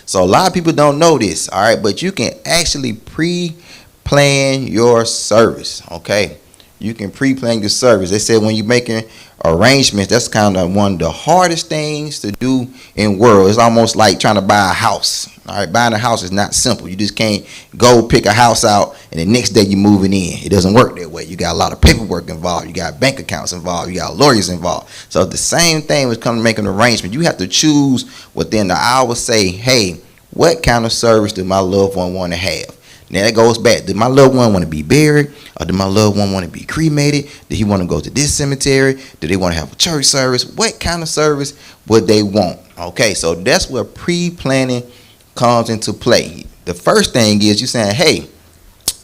So a lot of people don't know this, all right, but you can actually pre-plan your service, okay? You can pre-plan your service. They said when you're making arrangements, that's kind of one of the hardest things to do in the world. It's almost like trying to buy a house. All right, buying a house is not simple. You just can't go pick a house out and the next day you're moving in. It doesn't work that way. You got a lot of paperwork involved. You got bank accounts involved. You got lawyers involved. So the same thing when it comes to making an arrangement. You have to choose within the hour, say, hey, what kind of service do my loved one want to have? Now that goes back. Did my loved one want to be buried, or did my loved one want to be cremated? Did he want to go to this cemetery? Do they want to have a church service? What kind of service would they want? Okay, so that's where pre-planning comes into play. The first thing is you saying, hey,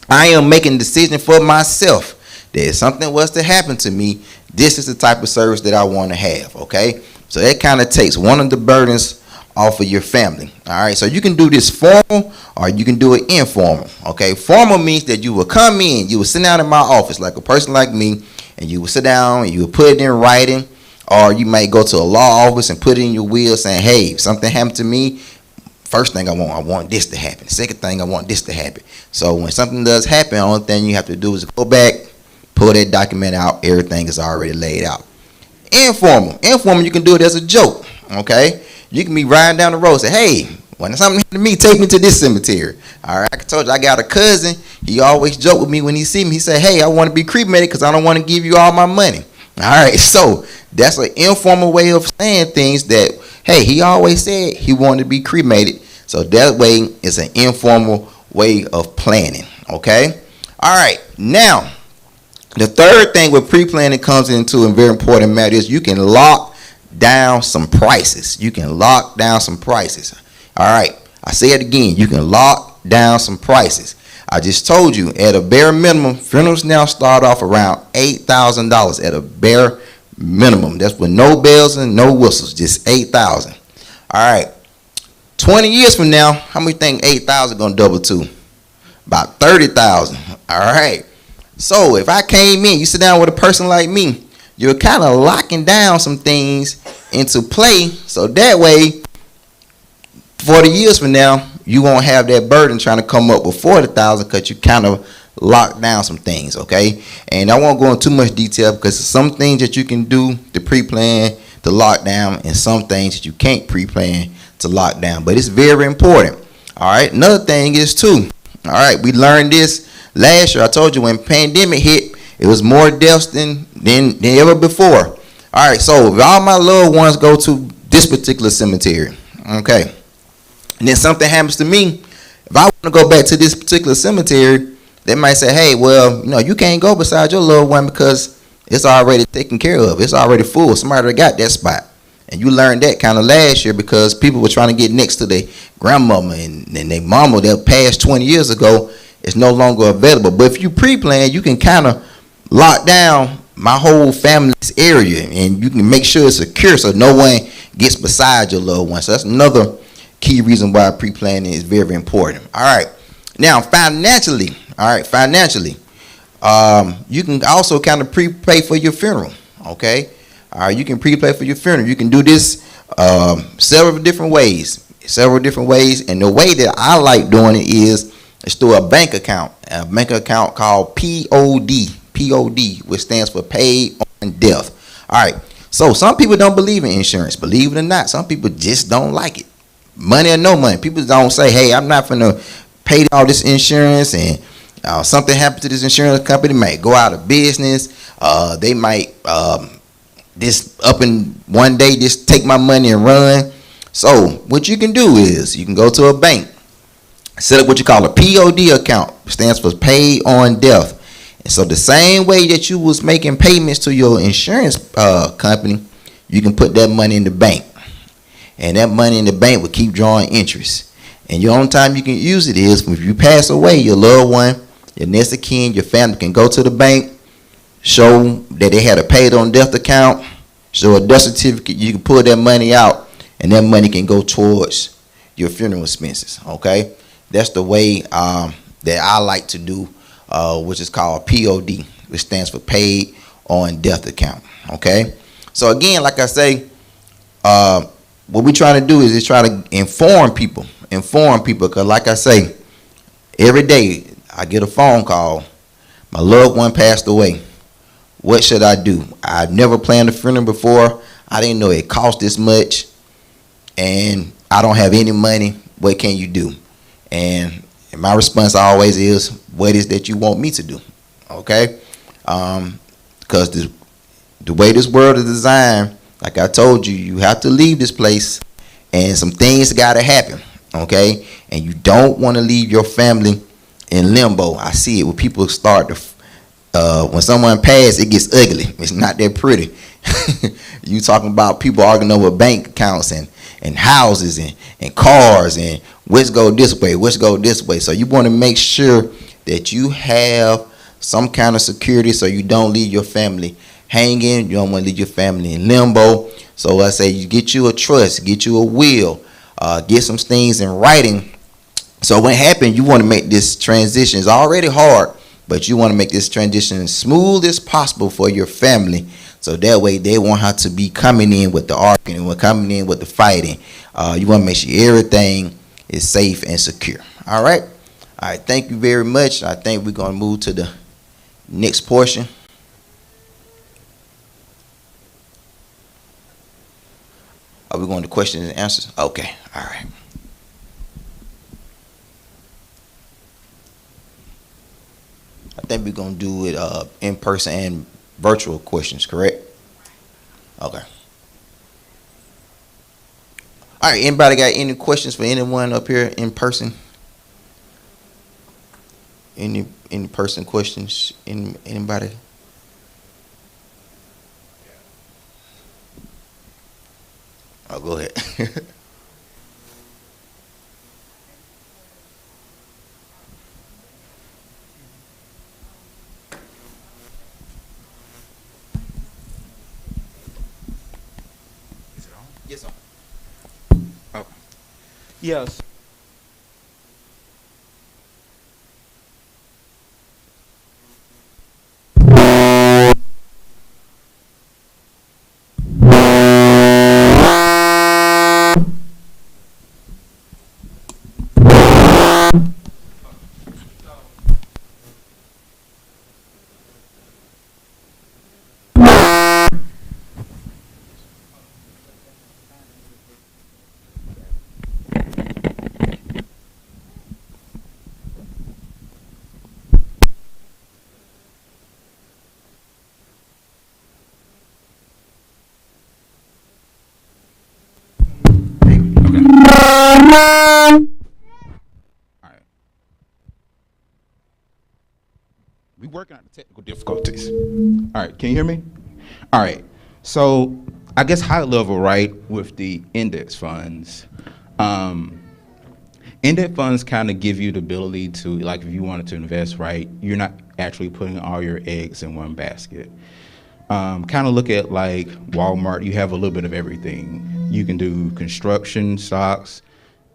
I am making a decision for myself that if something was to happen to me, this is the type of service that I want to have, okay? So that kind of takes one of the burdens off of your family. All right, so you can do this formal or you can do it informal. Okay, formal means that you will come in, you will sit down in my office like a person like me, and you will sit down and you will put it in writing, or you might go to a law office and put it in your will saying, hey, if something happened to me, first thing I want this to happen. Second thing, I want this to happen. So when something does happen, the only thing you have to do is go back, pull that document out, everything is already laid out. Informal, you can do it as a joke, okay? You can be riding down the road and say, hey, when something happened to me, take me to this cemetery. All right, I told you I got a cousin. He always joke with me when he see me. He said, hey, I want to be cremated because I don't want to give you all my money. All right, so that's an informal way of saying things that, hey, he always said he wanted to be cremated. So that way it's an informal way of planning, okay? All right, now, the third thing with pre-planning comes into a very important matter is you can lock down some prices. You can lock down some prices. All right, I say it again. You can lock down some prices. I just told you at a bare minimum, funerals now start off around $8,000 at a bare minimum. That's with no bells and no whistles, just $8,000. All right, 20 years from now, how many think 8,000 gonna double to? About 30,000. All right. So if I came in, you sit down with a person like me, you're kind of locking down some things into play, so that way 40 years from now you won't have that burden trying to come up with 40,000 because you kind of locked down some things, okay? And I won't go into too much detail because some things that you can do to pre-plan to lock down and some things that you can't pre-plan to lock down, but it's very important. All right, another thing is too, all right, we learned this last year. I told you when pandemic hit, it was more deaths than ever before. All right, so if all my loved ones go to this particular cemetery, okay, and then something happens to me, if I want to go back to this particular cemetery, they might say, hey, well, you can't go beside your loved one because it's already taken care of. It's already full. Somebody already got that spot. And you learned that kind of last year because people were trying to get next to their grandmama and their mama that passed 20 years ago. It's no longer available. But if you pre-plan, you can kind of lock down my whole family's area and you can make sure it's secure so no one gets beside your loved one. So that's another key reason why pre-planning is very important. All right. Now, financially, you can also kind of prepay for your funeral, okay? All right, you can prepay for your funeral. You can do this several different ways. And the way that I like doing it is through a bank account. A bank account called POD, which stands for Paid on Death. All right. So some people don't believe in insurance. Believe it or not, some people just don't like it. Money or no money. People don't say, hey, I'm not going to pay all this insurance, and something happened to this insurance company, might go out of business. They might just up in one day just take my money and run. So what you can do is you can go to a bank, set up what you call a POD account, stands for Paid on Death. And so the same way that you was making payments to your insurance company, you can put that money in the bank. And that money in the bank will keep drawing interest. And the only time you can use it is if you pass away, your loved one, your next of kin, your family can go to the bank, show that they had a paid on death account, show a death certificate, you can pull that money out, and that money can go towards your funeral expenses, okay? That's the way that I like to do, which is called POD, which stands for Paid on Death Account, okay? So again, like I say, what we're trying to do is just try to inform people, because like I say, every day I get a phone call, my loved one passed away. What should I do? I've never planned a funeral before. I didn't know it cost this much, and I don't have any money. What can you do? And my response always is, what is that you want me to do? Okay? Because the way this world is designed, like I told you, you have to leave this place, and some things got to happen. Okay? And you don't want to leave your family in limbo. I see it when people start to when someone passes, it gets ugly. It's not that pretty. You talking about people arguing over bank accounts and houses and cars and which go this way. So you want to make sure that you have some kind of security so you don't leave your family hanging. You don't want to leave your family in limbo. So I say you get you a trust, get you a will, get some things in writing. So what happened, you want to make this transition. It's already hard, but you want to make this transition as smooth as possible for your family. So that way they won't have to be coming in with the arguing and coming in with the fighting. You want to make sure everything is safe and secure. All right. All right. Thank you very much. I think we're going to move to the next portion. Are we going to questions and answers? Okay. All right. I think we're going to do it in person and virtual questions, correct? Okay. All right, anybody got any questions for anyone up here in person? Any in-person questions? Anybody? Oh, go ahead. Yes, sir. Oh, Yes. all right. We working on the technical difficulties. All right, can you hear me? All right. So I guess high level, right, with the index funds. Index funds kind of give you the ability to, like, if you wanted to invest, right, you're not actually putting all your eggs in one basket. Kind of look at like Walmart, you have a little bit of everything. You can do construction stocks,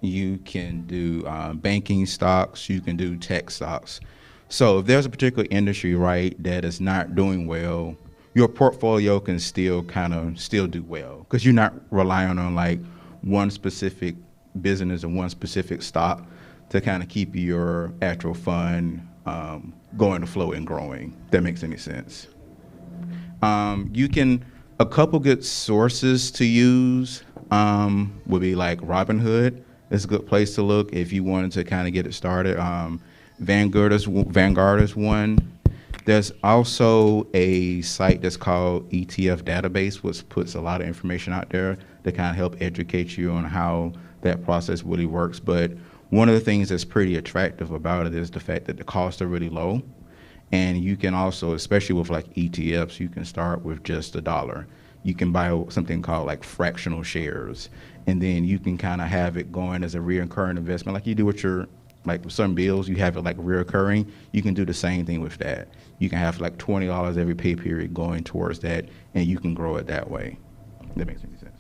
you can do banking stocks, you can do tech stocks. So if there's a particular industry, right, that is not doing well, your portfolio can still kind of still do well because you're not relying on like one specific business or one specific stock to kind of keep your actual fund going to flow and growing. If that makes any sense. You can, a couple good sources to use would be like Robinhood. It's a good place to look if you wanted to kind of get it started. Vanguard is one. There's also a site that's called ETF Database, which puts a lot of information out there to kind of help educate you on how that process really works. But one of the things that's pretty attractive about it is the fact that the costs are really low. And you can also, especially with like ETFs, you can start with just $1. You can buy something called like fractional shares, and then you can kind of have it going as a recurring investment, like you do with your, like with some bills, you have it like recurring. You can do the same thing with that. You can have like $20 every pay period going towards that, and you can grow it that way. That makes any sense.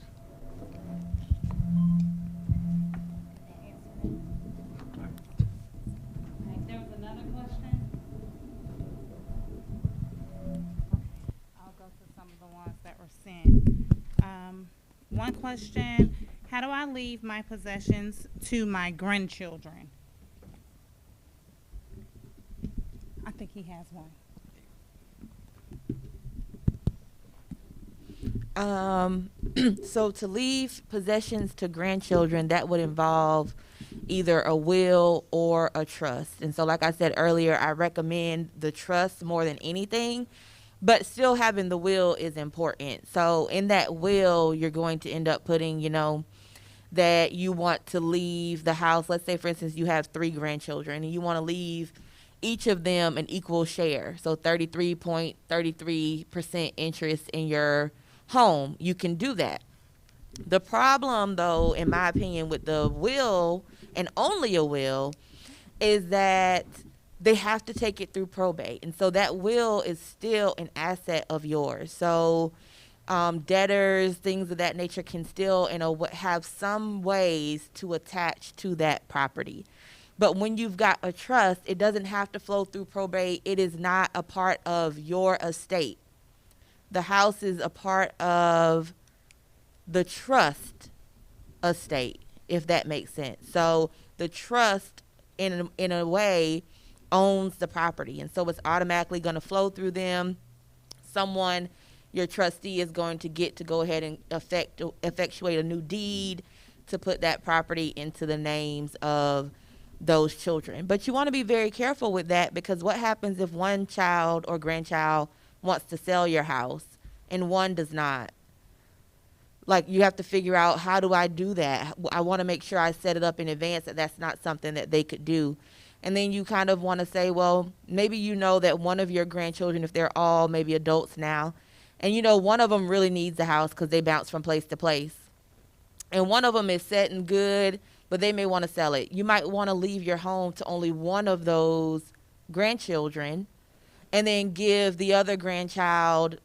Okay, there was another question. I'll go to some of the ones that were sent. One question, how do I leave my possessions to my grandchildren? I think he has one. So to leave possessions to grandchildren, that would involve either a will or a trust. And so, like I said earlier, I recommend the trust more than anything, but still having the will is important. So in that will, you're going to end up putting, that you want to leave the house. Let's say, for instance, you have 3 grandchildren and you want to leave each of them an equal share. So 33.33% interest in your home. You can do that. The problem, though, in my opinion, with the will, and only a will, is that they have to take it through probate. And so that will is still an asset of yours. So debtors, things of that nature can still, have some ways to attach to that property. But when you've got a trust, it doesn't have to flow through probate. It is not a part of your estate. The house is a part of the trust estate, if that makes sense. So the trust, in a way, owns the property. And so it's automatically going to flow through them. Someone, your trustee, is going to get to go ahead and effectuate a new deed to put that property into the names of those children. But you want to be very careful with that, because what happens if one child or grandchild wants to sell your house and one does not? Like, you have to figure out, how do I do that? I want to make sure I set it up in advance that that's not something that they could do. And then you kind of want to say, well, maybe that one of your grandchildren, if they're all maybe adults now, and one of them really needs a house because they bounce from place to place, and one of them is set and good, but they may want to sell it. You might want to leave your home to only one of those grandchildren, and then give the other grandchild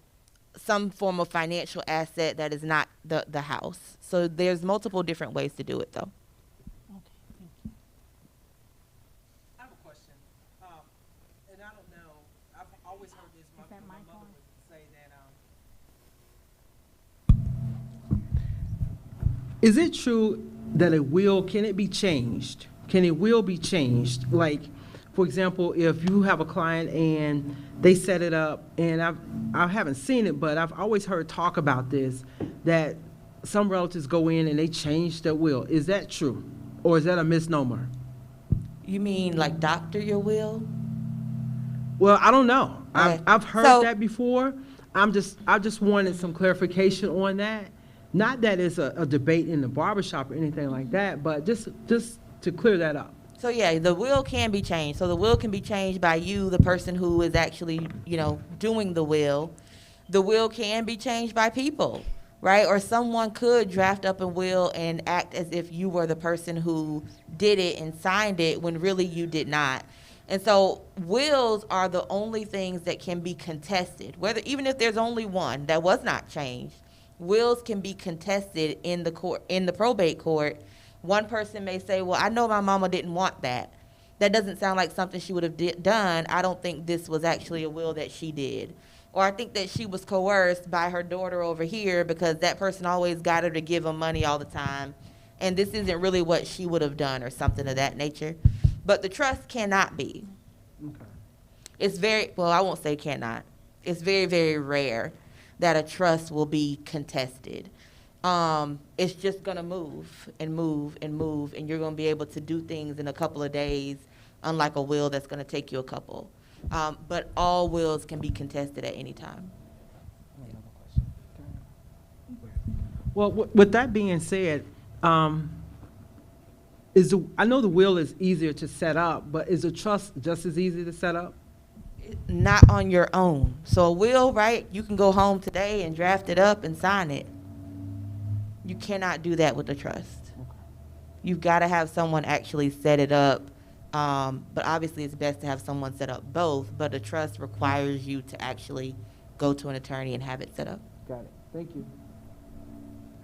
some form of financial asset that is not the house. So there's multiple different ways to do it, though. Okay, thank you. I have a question, and I don't know, I've always heard this, my that mother mic on? would say that, is it true that a will, can it be changed? Can a will be changed? Like, for example, if you have a client and they set it up, and I haven't seen it, but I've always heard talk about this, that some relatives go in and they change their will. Is that true? Or is that a misnomer? You mean like doctor your will? Well, I don't know. Okay. I've heard So- that before. I just wanted some clarification on that. Not that it's a debate in the barbershop or anything like that, but just to clear that up. So yeah, the will can be changed. So the will can be changed by you, the person who is actually, doing the will. The will can be changed by people, right? Or someone could draft up a will and act as if you were the person who did it and signed it when really you did not. And so wills are the only things that can be contested, even if there's only one that was not changed. Wills can be contested in the court, in the probate court. One person may say, well, I know my mama didn't want that. That doesn't sound like something she would have done. I don't think this was actually a will that she did. Or I think that she was coerced by her daughter over here because that person always got her to give him money all the time. And this isn't really what she would have done or something of that nature. But the trust cannot be. Okay. It's very, well, I won't say cannot. It's very, very rare that a trust will be contested. It's just going to move and move and move, and you're going to be able to do things in a couple of days, unlike a will that's going to take you a couple. But all wills can be contested at any time. Well, with that being said, I know the will is easier to set up, but is a trust just as easy to set up? Not on your own. So a will, right, you can go home today and draft it up and sign it. You cannot do that with a trust. You've got to have someone actually set it up. But obviously it's best to have someone set up both, but a trust requires you to actually go to an attorney and have it set up. Got it. Thank you.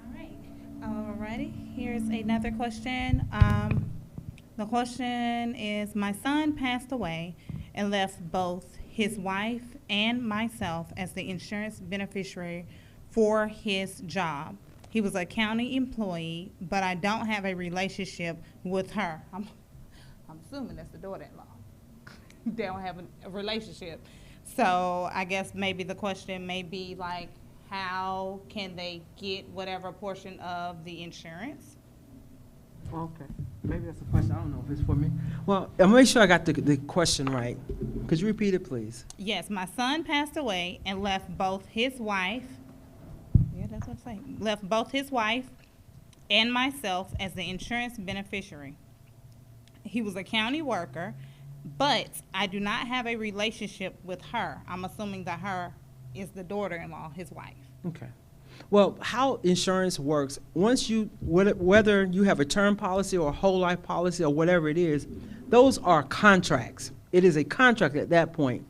All right. Alrighty, here's another question. The question is, my son passed away and left both his wife and myself as the insurance beneficiary for his job. He was a county employee, but I don't have a relationship with her. I'm assuming that's the daughter-in-law. They don't have a relationship. So I guess maybe the question may be like, how can they get whatever portion of the insurance? Okay. Maybe that's a question. I don't know if it's for me. Well, I'll make sure I got the question right. Could you repeat it, please? Yes, my son passed away and left both his wife, yeah, that's what I'm saying, left both his wife and myself as the insurance beneficiary. He was a county worker, but I do not have a relationship with her. I'm assuming that her is the daughter-in-law, his wife. Okay. Well, how insurance works, once you, whether you have a term policy or a whole life policy or whatever it is, those are contracts. It is a contract at that point.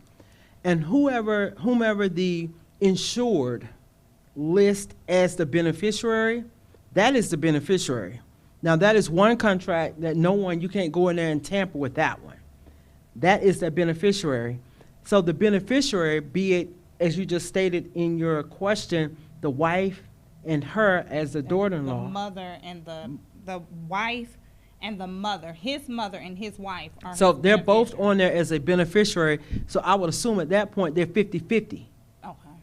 And whomever the insured list as the beneficiary, that is the beneficiary. Now, that is one contract that you can't go in there and tamper with that one. That is the beneficiary. So the beneficiary, be it, as you just stated in your question, the wife and her as the daughter-in-law. The mother and the wife and the mother, his mother and his wife are So his they're both beneficiaries. on there as a beneficiary. So I would assume at that point they're 50-50. Okay.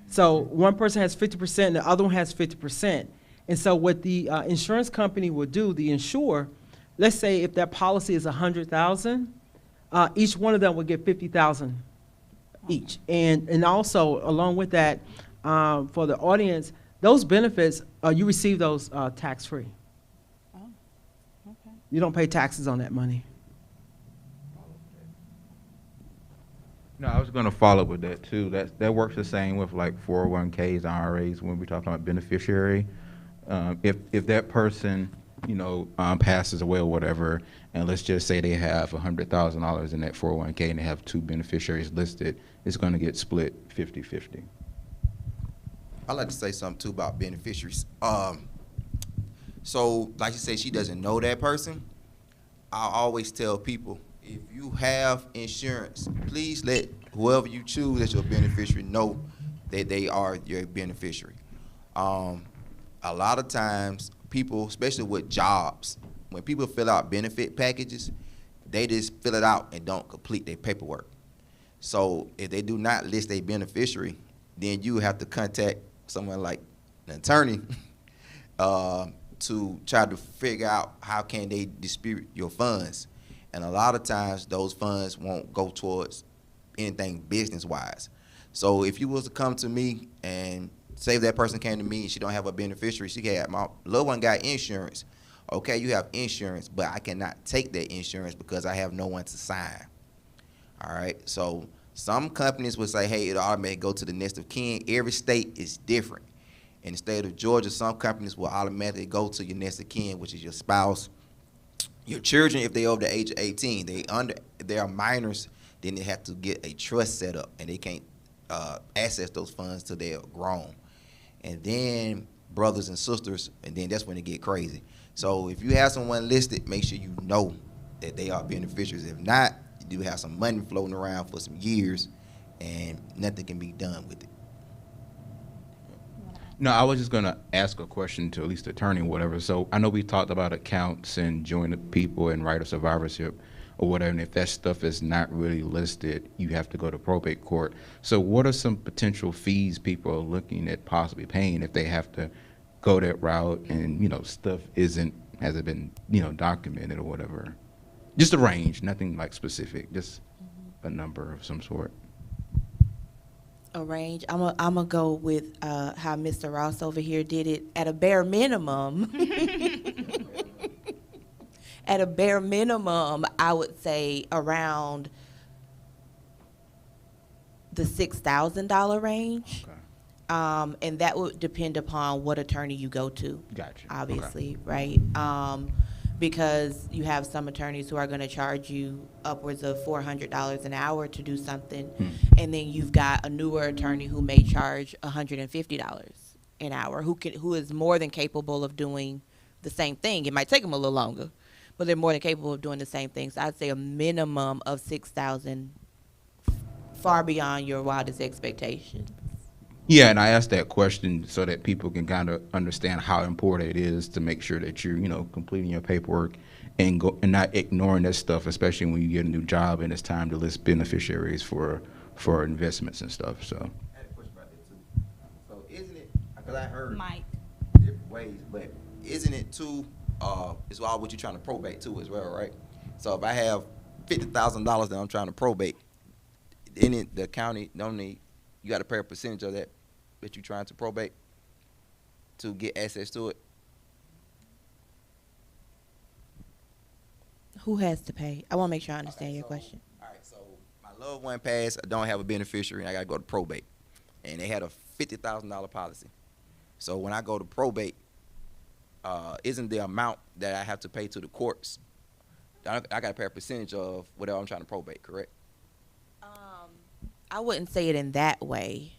So one person has 50% and the other one has 50%. And so what the insurance company will do, the insurer, let's say if that policy is $100,000, each one of them will get $50,000 each. And also along with that, for the audience, those benefits, you receive those tax-free. Oh, okay. You don't pay taxes on that money. No, I was going to follow up with that too. That works the same with like 401ks, IRAs when we're talking about beneficiary. If that person, passes away or whatever, and let's just say they have $100,000 in that 401k and they have two beneficiaries listed, it's going to get split 50-50. I'd like to say something too about beneficiaries. So, like you said, she doesn't know that person. I always tell people, if you have insurance, please let whoever you choose as your beneficiary know that they are your beneficiary. A lot of times, people, especially with jobs, when people fill out benefit packages, they just fill it out and don't complete their paperwork. So if they do not list a beneficiary, then you have to contact someone like an attorney to try to figure out how can they dispute your funds. And a lot of times those funds won't go towards anything business-wise. So if you was to come to me and say if that person came to me and she don't have a beneficiary, she had, my loved one got insurance. Okay, you have insurance, but I cannot take that insurance because I have no one to sign. All right, so some companies would say, hey, it'll automatically go to the next of kin. Every state is different. In the state of Georgia, some companies will automatically go to your next of kin, which is your spouse, your children. If they're over the age of 18, they are minors, then they have to get a trust set up, and they can't access those funds till they're grown. And then brothers and sisters, and then that's when it get crazy. So if you have someone listed, make sure you know that they are beneficiaries. If not, you do have some money floating around for some years, and nothing can be done with it. No, I was just gonna ask a question to at least the attorney or whatever. So I know we talked about accounts and joint people and right of survivorship or whatever, and if that stuff is not really listed, you have to go to probate court. So what are some potential fees people are looking at possibly paying if they have to go that route and, stuff hasn't been, documented or whatever? Just a range, nothing like specific, just a number of some sort. A range. I'm gonna go with how Mr. Ross over here did it at a bare minimum. At a bare minimum, I would say around the $6,000 range. Okay. And that would depend upon what attorney you go to. Gotcha. Obviously, right? Because you have some attorneys who are going to charge you upwards of $400 an hour to do something, and then you've got a newer attorney who may charge $150 an hour, who is more than capable of doing the same thing. It might take them a little longer, but they're more than capable of doing the same thing. So I'd say a minimum of $6,000, far beyond your wildest expectations. Yeah, and I asked that question so that people can kind of understand how important it is to make sure that you're, completing your paperwork and not ignoring that stuff, especially when you get a new job and it's time to list beneficiaries for investments and stuff. So. I had a question about that too. So isn't it, because I heard Mike. different ways, but isn't it too, it's all what you're trying to probate too as well, right? So if I have $50,000 that I'm trying to probate, then the county don't need, you got to pay a percentage of that you're trying to probate to get access to it. Who has to pay? I want to make sure I understand Okay, your so- question. All right, so my loved one passed, I don't have a beneficiary, and I got to go to probate. And they had a $50,000 policy. So when I go to probate, isn't the amount that I have to pay to the courts, I got to pay a percentage of whatever I'm trying to probate, correct? I wouldn't say it in that way.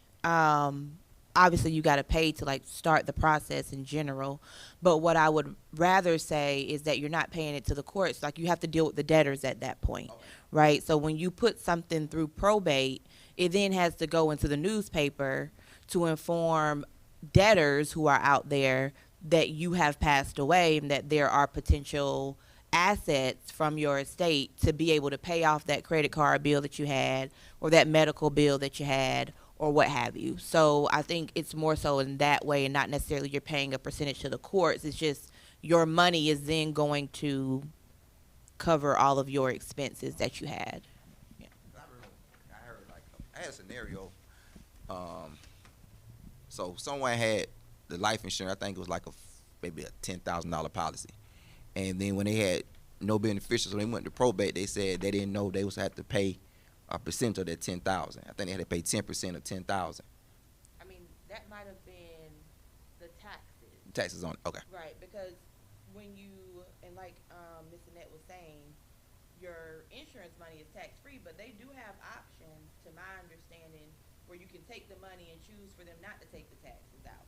Obviously, you got to pay to start the process in general. But what I would rather say is that you're not paying it to the courts. Like, you have to deal with the debtors at that point, right? So when you put something through probate, it then has to go into the newspaper to inform debtors who are out there that you have passed away and that there are potential assets from your estate to be able to pay off that credit card bill that you had or that medical bill that you had or what have you. So I think it's more so in that way and not necessarily you're paying a percentage to the courts. It's just your money is then going to cover all of your expenses that you had. I heard I had a scenario. So someone had the life insurance. I think it was maybe a $10,000 policy, and then when they had no beneficiaries, when they went to probate, they said they didn't know they was had to pay a percent of that $10,000. I think they had to pay 10% of $10,000. I mean, that might have been the taxes. Taxes on it. Okay. Right, because when you, and like Ms. Annette was saying, your insurance money is tax-free, but they do have options, to my understanding, where you can take the money and choose for them not to take the taxes out.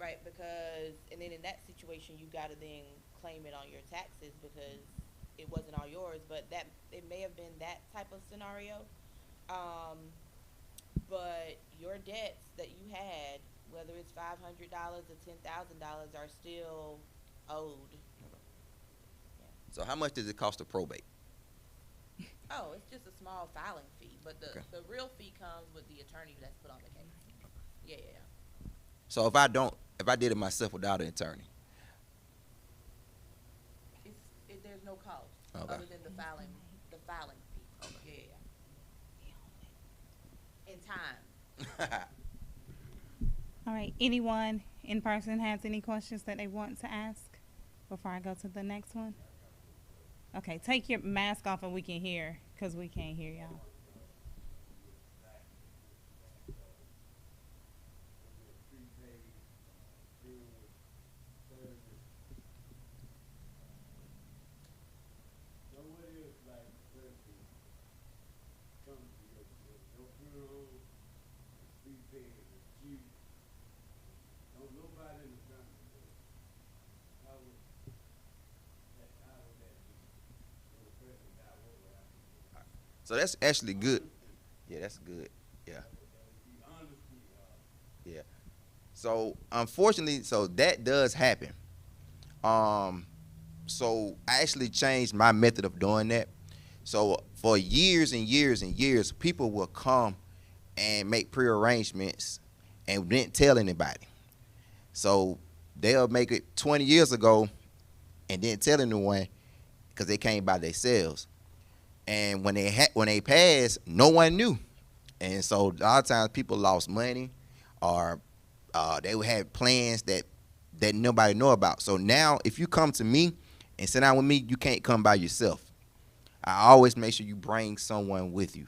Right, because, and then in that situation, you gotta then claim it on your taxes because it wasn't all yours, but that, it may have been that type of scenario. But your debts that you had, whether it's $500 or $10,000, are still owed. So how much does it cost to probate? Oh, it's just a small filing fee, but Okay. the real fee comes with the attorney that's put on the case. Yeah. So if I did it myself without an attorney, There's no cost Okay. other than the filing fee. Yeah. In time. All right, anyone in person has any questions that they want to ask before I go to the next one? Okay, take your mask off and we can hear, because we can't hear y'all. So that's actually good. Yeah, that's good. Yeah. Yeah. So unfortunately, so that does happen. Um, so I actually changed my method of doing that. So for years and years and years, people will come and make prearrangements and didn't tell anybody. So they'll make it 20 years ago and didn't tell anyone because they came by themselves. And when they passed, no one knew. And so a lot of times people lost money, or they would have plans that nobody know about. So now, if you come to me and sit down with me, you can't come by yourself. I always make sure you bring someone with you,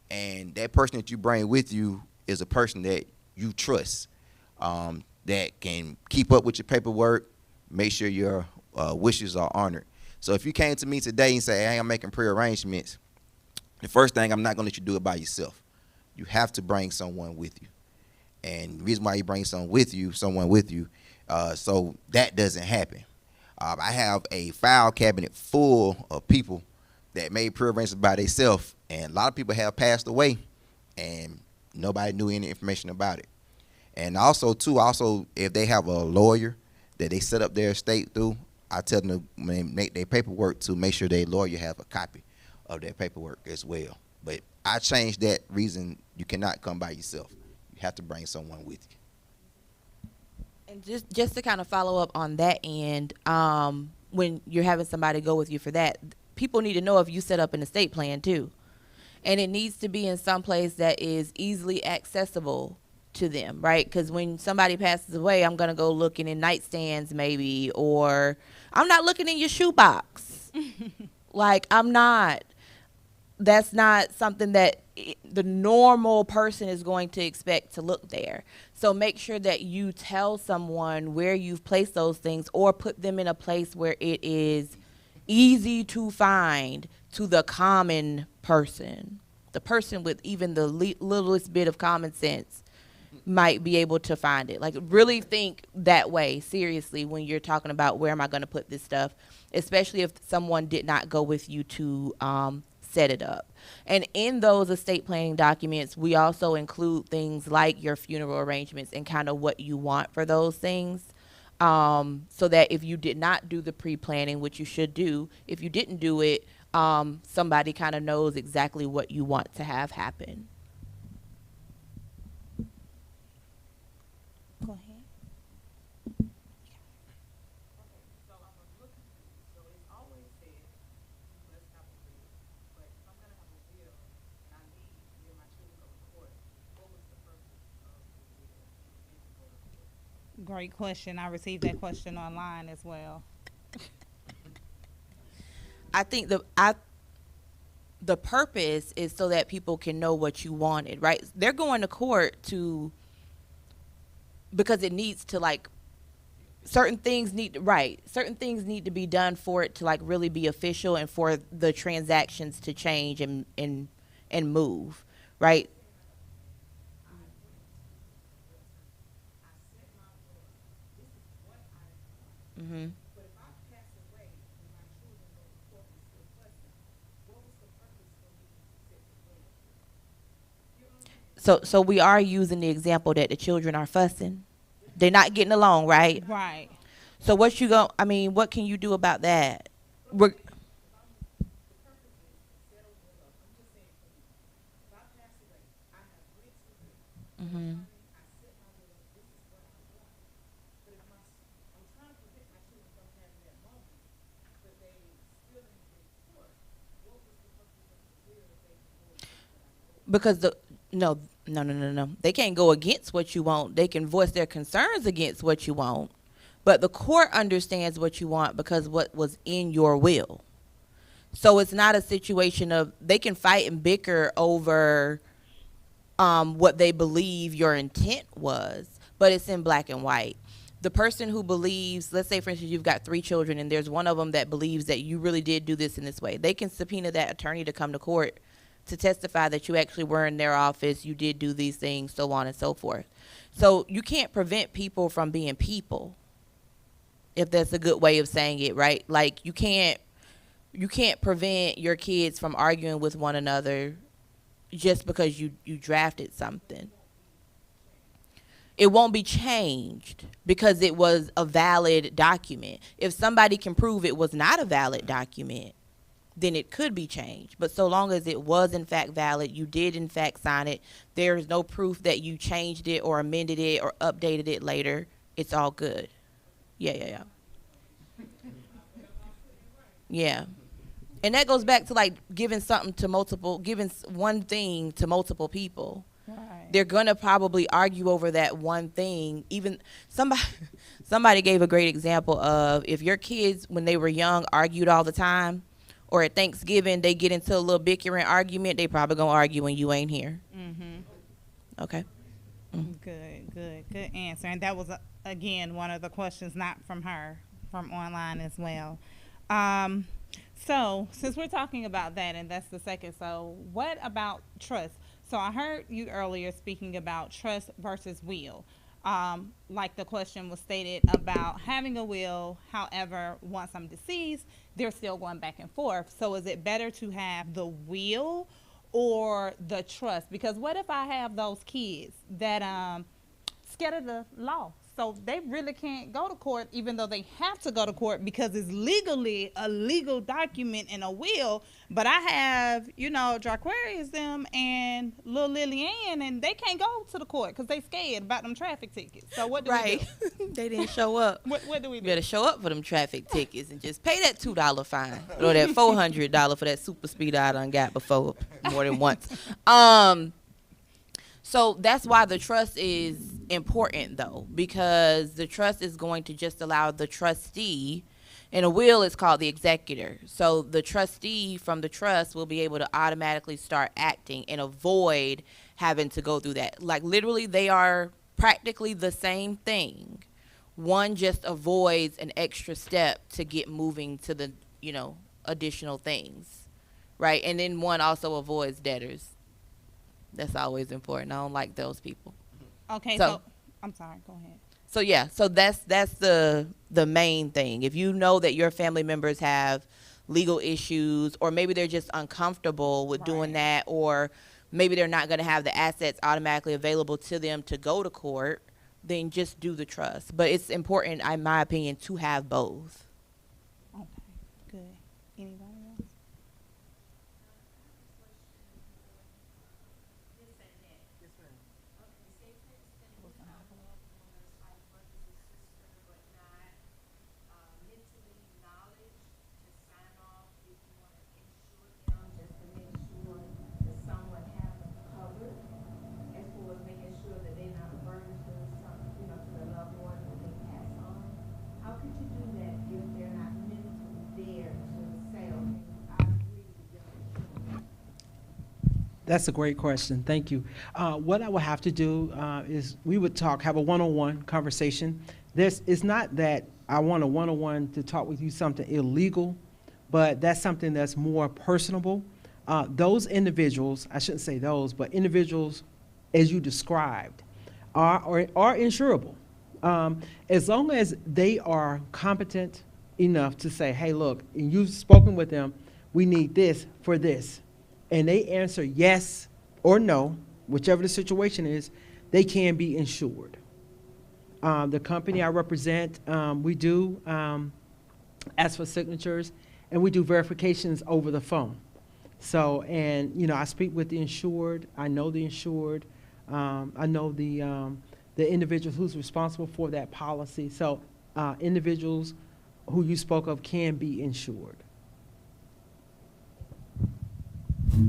and that person that you bring with you is a person that you trust, that can keep up with your paperwork, make sure your wishes are honored. So if you came to me today and say, "Hey, I'm making prearrangements," the first thing, I'm not going to let you do it by yourself. You have to bring someone with you. And the reason why you bring someone with you, so that doesn't happen. I have a file cabinet full of people that made prearrangements by themselves, and a lot of people have passed away, and nobody knew any information about it. And also, if they have a lawyer that they set up their estate through, I tell them to when they make their paperwork to make sure their lawyer have a copy of their paperwork as well. But I changed that reason. You cannot come by yourself. You have to bring someone with you. And just to kind of follow up on that end, when you're having somebody go with you for that, people need to know if you set up an estate plan too. And it needs to be in some place that is easily accessible to them, right? Because when somebody passes away, I'm going to go looking in nightstands maybe, or I'm not looking in your shoebox. Like, I'm not. That's not something that the normal person is going to expect to look there. So make sure that you tell someone where you've placed those things, or put them in a place where it is easy to find to the common person. The person with even the littlest bit of common sense might be able to find it. Like, really think that way, seriously, when you're talking about where am I going to put this stuff, especially if someone did not go with you to set it up. And in those estate planning documents, we also include things like your funeral arrangements and kind of what you want for those things. So that if you did not do the pre-planning, which you should do, if you didn't do it, somebody kind of knows exactly what you want to have happen. Go ahead. Great question. I received that question online as well. I think the purpose is so that people can know what you wanted, right? They're going to court because it needs to, like, certain things need to be done for it to, like, really be official, and for the transactions to change and move, right? Mm-hmm. So we are using the example that the children are fussing. They're not getting along, right? Right. So what can you do about that? Mm-hmm. Because no. They can't go against what you want. They can voice their concerns against what you want. But the court understands what you want because what was in your will. So it's not a situation of they can fight and bicker over what they believe your intent was, but it's in black and white. The person who believes, let's say for instance you've got 3 children and there's one of them that believes that you really did do this in this way, they can subpoena that attorney to come to court to testify that you actually were in their office, you did do these things, so on and so forth. So you can't prevent people from being people, if that's a good way of saying it, right? Like, you can't prevent your kids from arguing with one another just because you drafted something. it won't be changed because it was a valid document. If somebody can prove it was not a valid document, then it could be changed. But so long as it was in fact valid, you did in fact sign it, there is no proof that you changed it or amended it or updated it later, it's all good. Yeah. Yeah. And that goes back to like giving one thing to multiple people. Right. They're gonna probably argue over that one thing. Even somebody gave a great example of if your kids when they were young argued all the time, or at Thanksgiving they get into a little bickering argument, they probably gonna argue when you ain't here. Okay. Good answer. And that was again one of the questions not from her, from online as well. So since we're talking about that, and that's the second, so what about trust? So I heard you earlier speaking about trust versus will. Like the question was stated about having a will, however, once I'm deceased, they're still going back and forth. So is it better to have the will or the trust? Because what if I have those kids that scared of the law? So they really can't go to court, even though they have to go to court because it's legally a legal document and a will. But I have, Jaquarius them and little Lily Ann, and they can't go to the court because they scared about them traffic tickets. So what do we do? They didn't show up. What do we You do? better show up for them traffic tickets and just pay that $2 fine or that $400 for that super speed I done got before more than once. So that's why the trust is important, though, because the trust is going to just allow the trustee, and a will is called the executor. So the trustee from the trust will be able to automatically start acting and avoid having to go through that. Like literally, they are practically the same thing. One just avoids an extra step to get moving to the, additional things, right? And then one also avoids debtors. That's always important. I don't like those people. Okay, So- so I'm sorry. Go ahead. So yeah, so that's the main thing. If you know that your family members have legal issues, or maybe they're just uncomfortable with doing that, or maybe they're not going to have the assets automatically available to them to go to court, then just do the trust. But it's important, in my opinion, to have both. Okay, good. Anybody else? As far as making sure that they're not a burden to some, to the loved one when they pass on. How could you do that if they're not mentally there to say, okay, I agree with your insurance? That's a great question. Thank you. What I would have to do is we would have a one-on-one conversation. It's not that I want a one-on-one to talk with you something illegal, but that's something that's more personable. Those individuals, I shouldn't say those, but individuals, as you described, are insurable. As long as they are competent enough to say, hey, look, and you've spoken with them, we need this for this. And they answer yes or no, whichever the situation is, they can be insured. The company I represent, we do ask for signatures, and we do verifications over the phone. So, and, I speak with the insured, I know the insured, I know the individual who's responsible for that policy. So, individuals who you spoke of can be insured.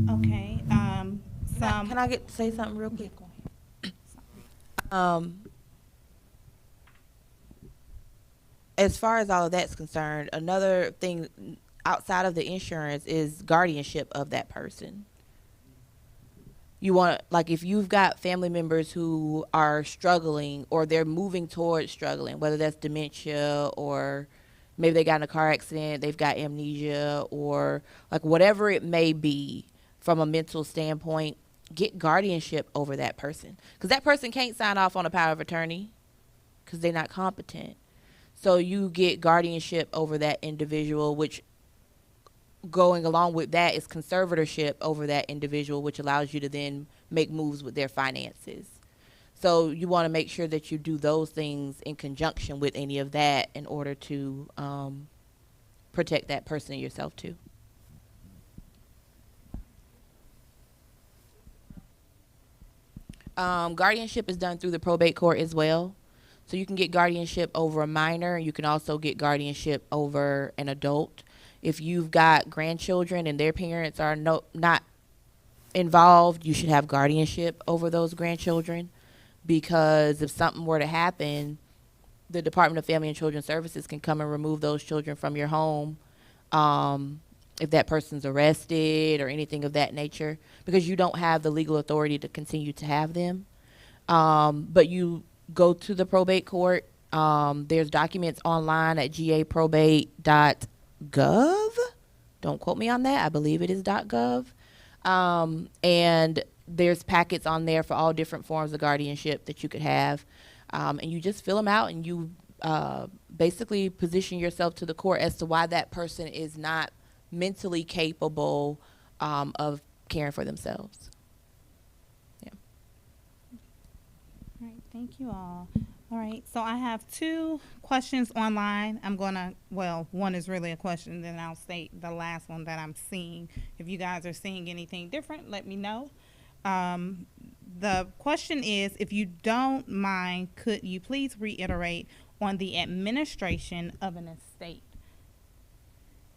Okay. Can I say something real quick? Go ahead. As far as all of that's concerned, another thing outside of the insurance is guardianship of that person. You want, like, if you've got family members who are struggling or they're moving towards struggling, whether that's dementia or maybe they got in a car accident, they've got amnesia, or like whatever it may be from a mental standpoint, get guardianship over that person. Because that person can't sign off on a power of attorney because they're not competent. So you get guardianship over that individual, which going along with that is conservatorship over that individual, which allows you to then make moves with their finances. So you want to make sure that you do those things in conjunction with any of that in order to protect that person and yourself too. Guardianship is done through the probate court as well. So you can get guardianship over a minor. You can also get guardianship over an adult. If you've got grandchildren and their parents are not involved, you should have guardianship over those grandchildren, because if something were to happen, the Department of Family and Children Services can come and remove those children from your home if that person's arrested or anything of that nature, because you don't have the legal authority to continue to have them. But you go to the probate court. There's documents online at gaprobate.gov. Don't quote me on that. I believe it is .gov. And there's packets on there for all different forms of guardianship that you could have. And you just fill them out, and you basically position yourself to the court as to why that person is not mentally capable of caring for themselves. Yeah. All right, thank you all. All right, so I have 2 questions online. One is really a question, then I'll state the last one that I'm seeing. If you guys are seeing anything different, let me know. The question is, if you don't mind, could you please reiterate on the administration of an estate?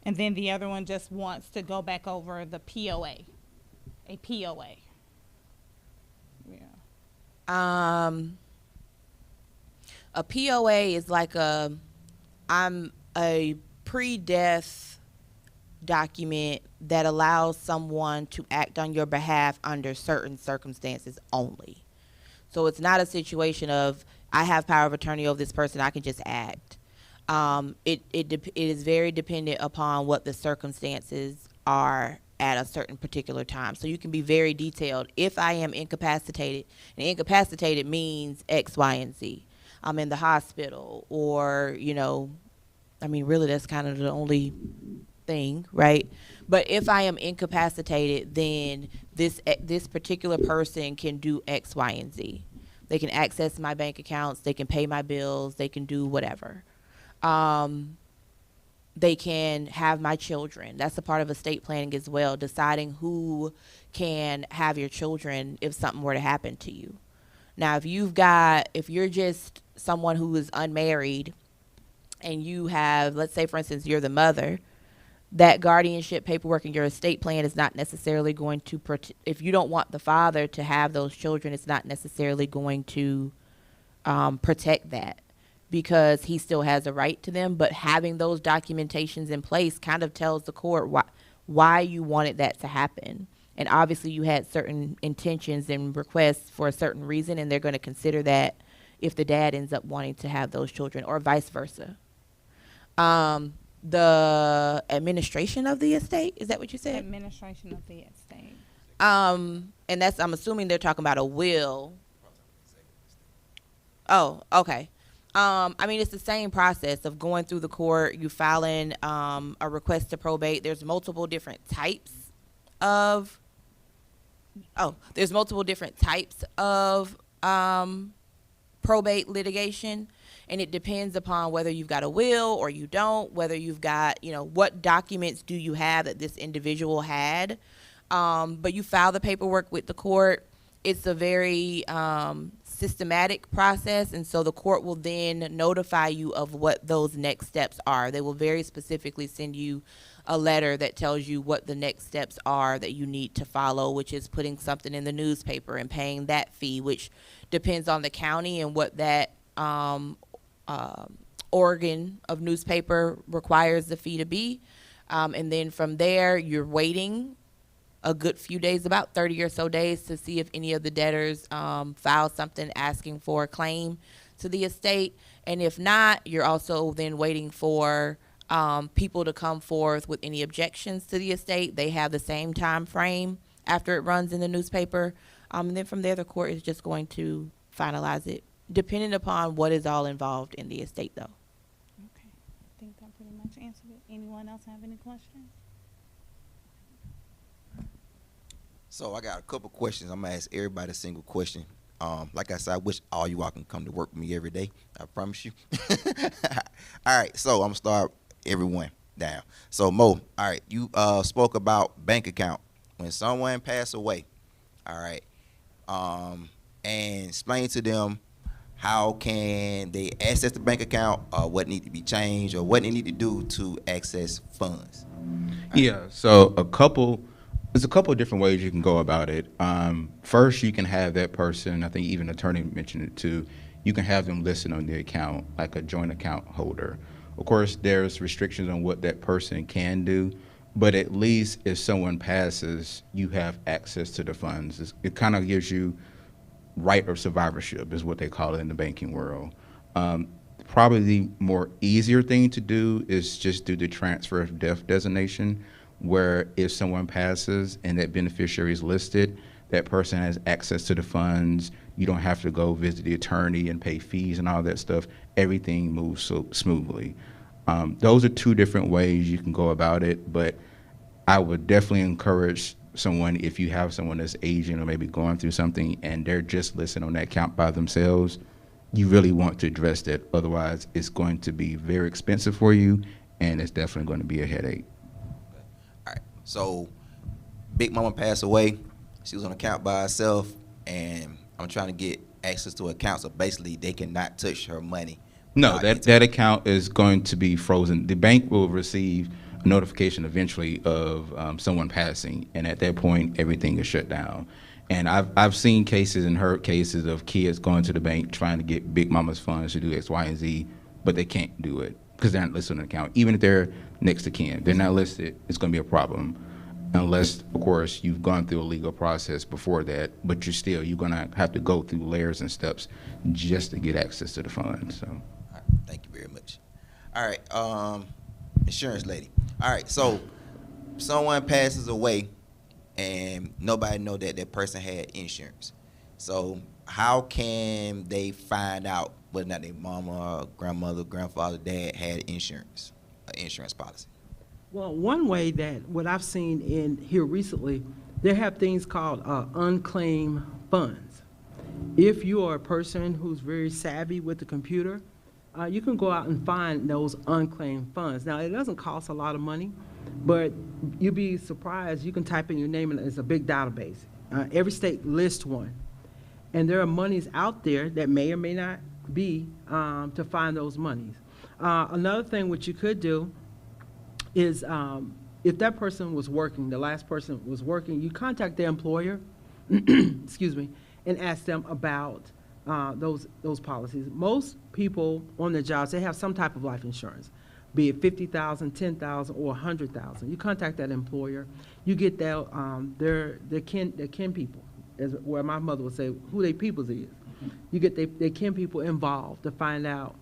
And then the other one just wants to go back over the POA, a POA. Yeah. A POA is like I'm a pre-death document that allows someone to act on your behalf under certain circumstances only. So it's not a situation of I have power of attorney over this person, I can just act. It is very dependent upon what the circumstances are at a certain particular time. So you can be very detailed. If I am incapacitated, and incapacitated means X, Y, and Z. I'm in the hospital, or, really that's kind of the only thing, right? But if I am incapacitated, then this particular person can do X, Y, and Z. They can access my bank accounts, they can pay my bills, they can do whatever. They can have my children. That's a part of estate planning as well, deciding who can have your children if something were to happen to you. Now, if you're just someone who is unmarried and you have, let's say, for instance, you're the mother, that guardianship paperwork in your estate plan is not necessarily going to, if you don't want the father to have those children, it's not necessarily going to protect that, because he still has a right to them. But having those documentations in place kind of tells the court why you wanted that to happen. And obviously you had certain intentions and requests for a certain reason, and they're going to consider that if the dad ends up wanting to have those children, or vice versa. The administration of the estate, is that what you said? Administration of the estate. And that's, I'm assuming they're talking about a will. Oh, okay. It's the same process of going through the court, you filing a request to probate. There's multiple different types of probate litigation, and it depends upon whether you've got a will or you don't, whether you've got, what documents do you have that this individual had. But you file the paperwork with the court. It's a very systematic process, and so the court will then notify you of what those next steps are. They will very specifically send you a letter that tells you what the next steps are that you need to follow, which is putting something in the newspaper and paying that fee, which depends on the county and what that organ of newspaper requires the fee to be. And then from there, you're waiting a good few days, about 30 or so days, to see if any of the debtors file something asking for a claim to the estate. And if not, you're also then waiting for people to come forth with any objections to the estate. They have the same time frame after it runs in the newspaper. And then from there, the court is just going to finalize it, depending upon what is all involved in the estate, though. Okay, I think that pretty much answered it. Anyone else have any questions? So I got a couple questions. I'm gonna ask everybody a single question. Like I said, I wish all you all can come to work with me every day. I promise you. All right, so I'm gonna start everyone down. So Mo, all right, you spoke about bank account when someone passed away. All right, and explain to them how can they access the bank account, or what need to be changed, or what they need to do to access funds. Yeah, so there's a couple of different ways you can go about it. First, you can have that person, I think even attorney mentioned it too, you can have them listed on the account like a joint account holder. Of course, there's restrictions on what that person can do, but at least if someone passes, you have access to the funds. It kind of gives you right of survivorship is what they call it in the banking world. Probably the more easier thing to do is just do the transfer of death designation, where if someone passes and that beneficiary is listed, that person has access to the funds. You don't have to go visit the attorney and pay fees and all that stuff. Everything moves so smoothly. Those are two different ways you can go about it, but I would definitely encourage someone, if you have someone that's aging or maybe going through something and they're just listed on that account by themselves, you really want to address that. Otherwise, it's going to be very expensive for you, and it's definitely going to be a headache. All right. So, Big Mama passed away. She was on account by herself, and I'm trying to get access to her account. So basically, they cannot touch her money. No, that account is going to be frozen. The bank will receive a notification eventually of someone passing, and at that point, everything is shut down. And I've seen cases and heard cases of kids going to the bank trying to get Big Mama's funds to do X, Y, and Z, but they can't do it because they're not listed on the account. Even if they're next to kin, they're not listed, it's going to be a problem. Unless, of course, you've gone through a legal process before that, but you're going to have to go through layers and steps just to get access to the funds. So, All right, thank you very much. All right, insurance lady. All right, so someone passes away and nobody know that that person had insurance. So how can they find out whether or not their mama, grandmother, grandfather, dad had insurance, an insurance policy? Well, one way that what I've seen in here recently, they have things called unclaimed funds. If you are a person who's very savvy with the computer, you can go out and find those unclaimed funds. Now, it doesn't cost a lot of money, but you'd be surprised. You can type in your name, and it's a big database. Every state lists one. And there are monies out there that may or may not be to find those monies. Another thing which you could do is if that person was working, the last person was working, you contact their employer, excuse me, and ask them about those policies. Most people on their jobs, they have some type of life insurance, be it $50,000, $10,000, or $100,000. You contact that employer, you get their kin people, as where my mother would say, who they peoples is. You get their kin people involved to find out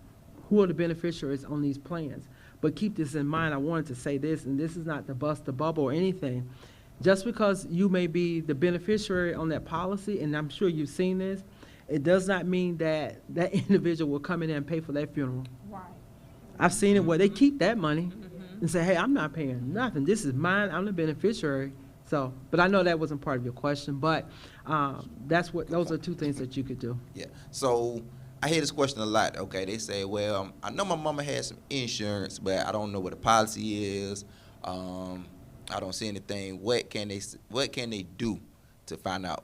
who are the beneficiaries on these plans. But keep this in mind, I wanted to say this, and this is not to bust the bubble or anything. Just because you may be the beneficiary on that policy, and I'm sure you've seen this, it does not mean that that individual will come in there and pay for that funeral. Right. I've seen it where they keep that money and say, hey, I'm not paying nothing. This is mine. I'm the beneficiary. So, but I know that wasn't part of your question, but those are two things that you could do. Yeah. So I hear this question a lot. Okay, they say, well, I know my mama had some insurance, but I don't know what the policy is. I don't see anything. What can they do to find out?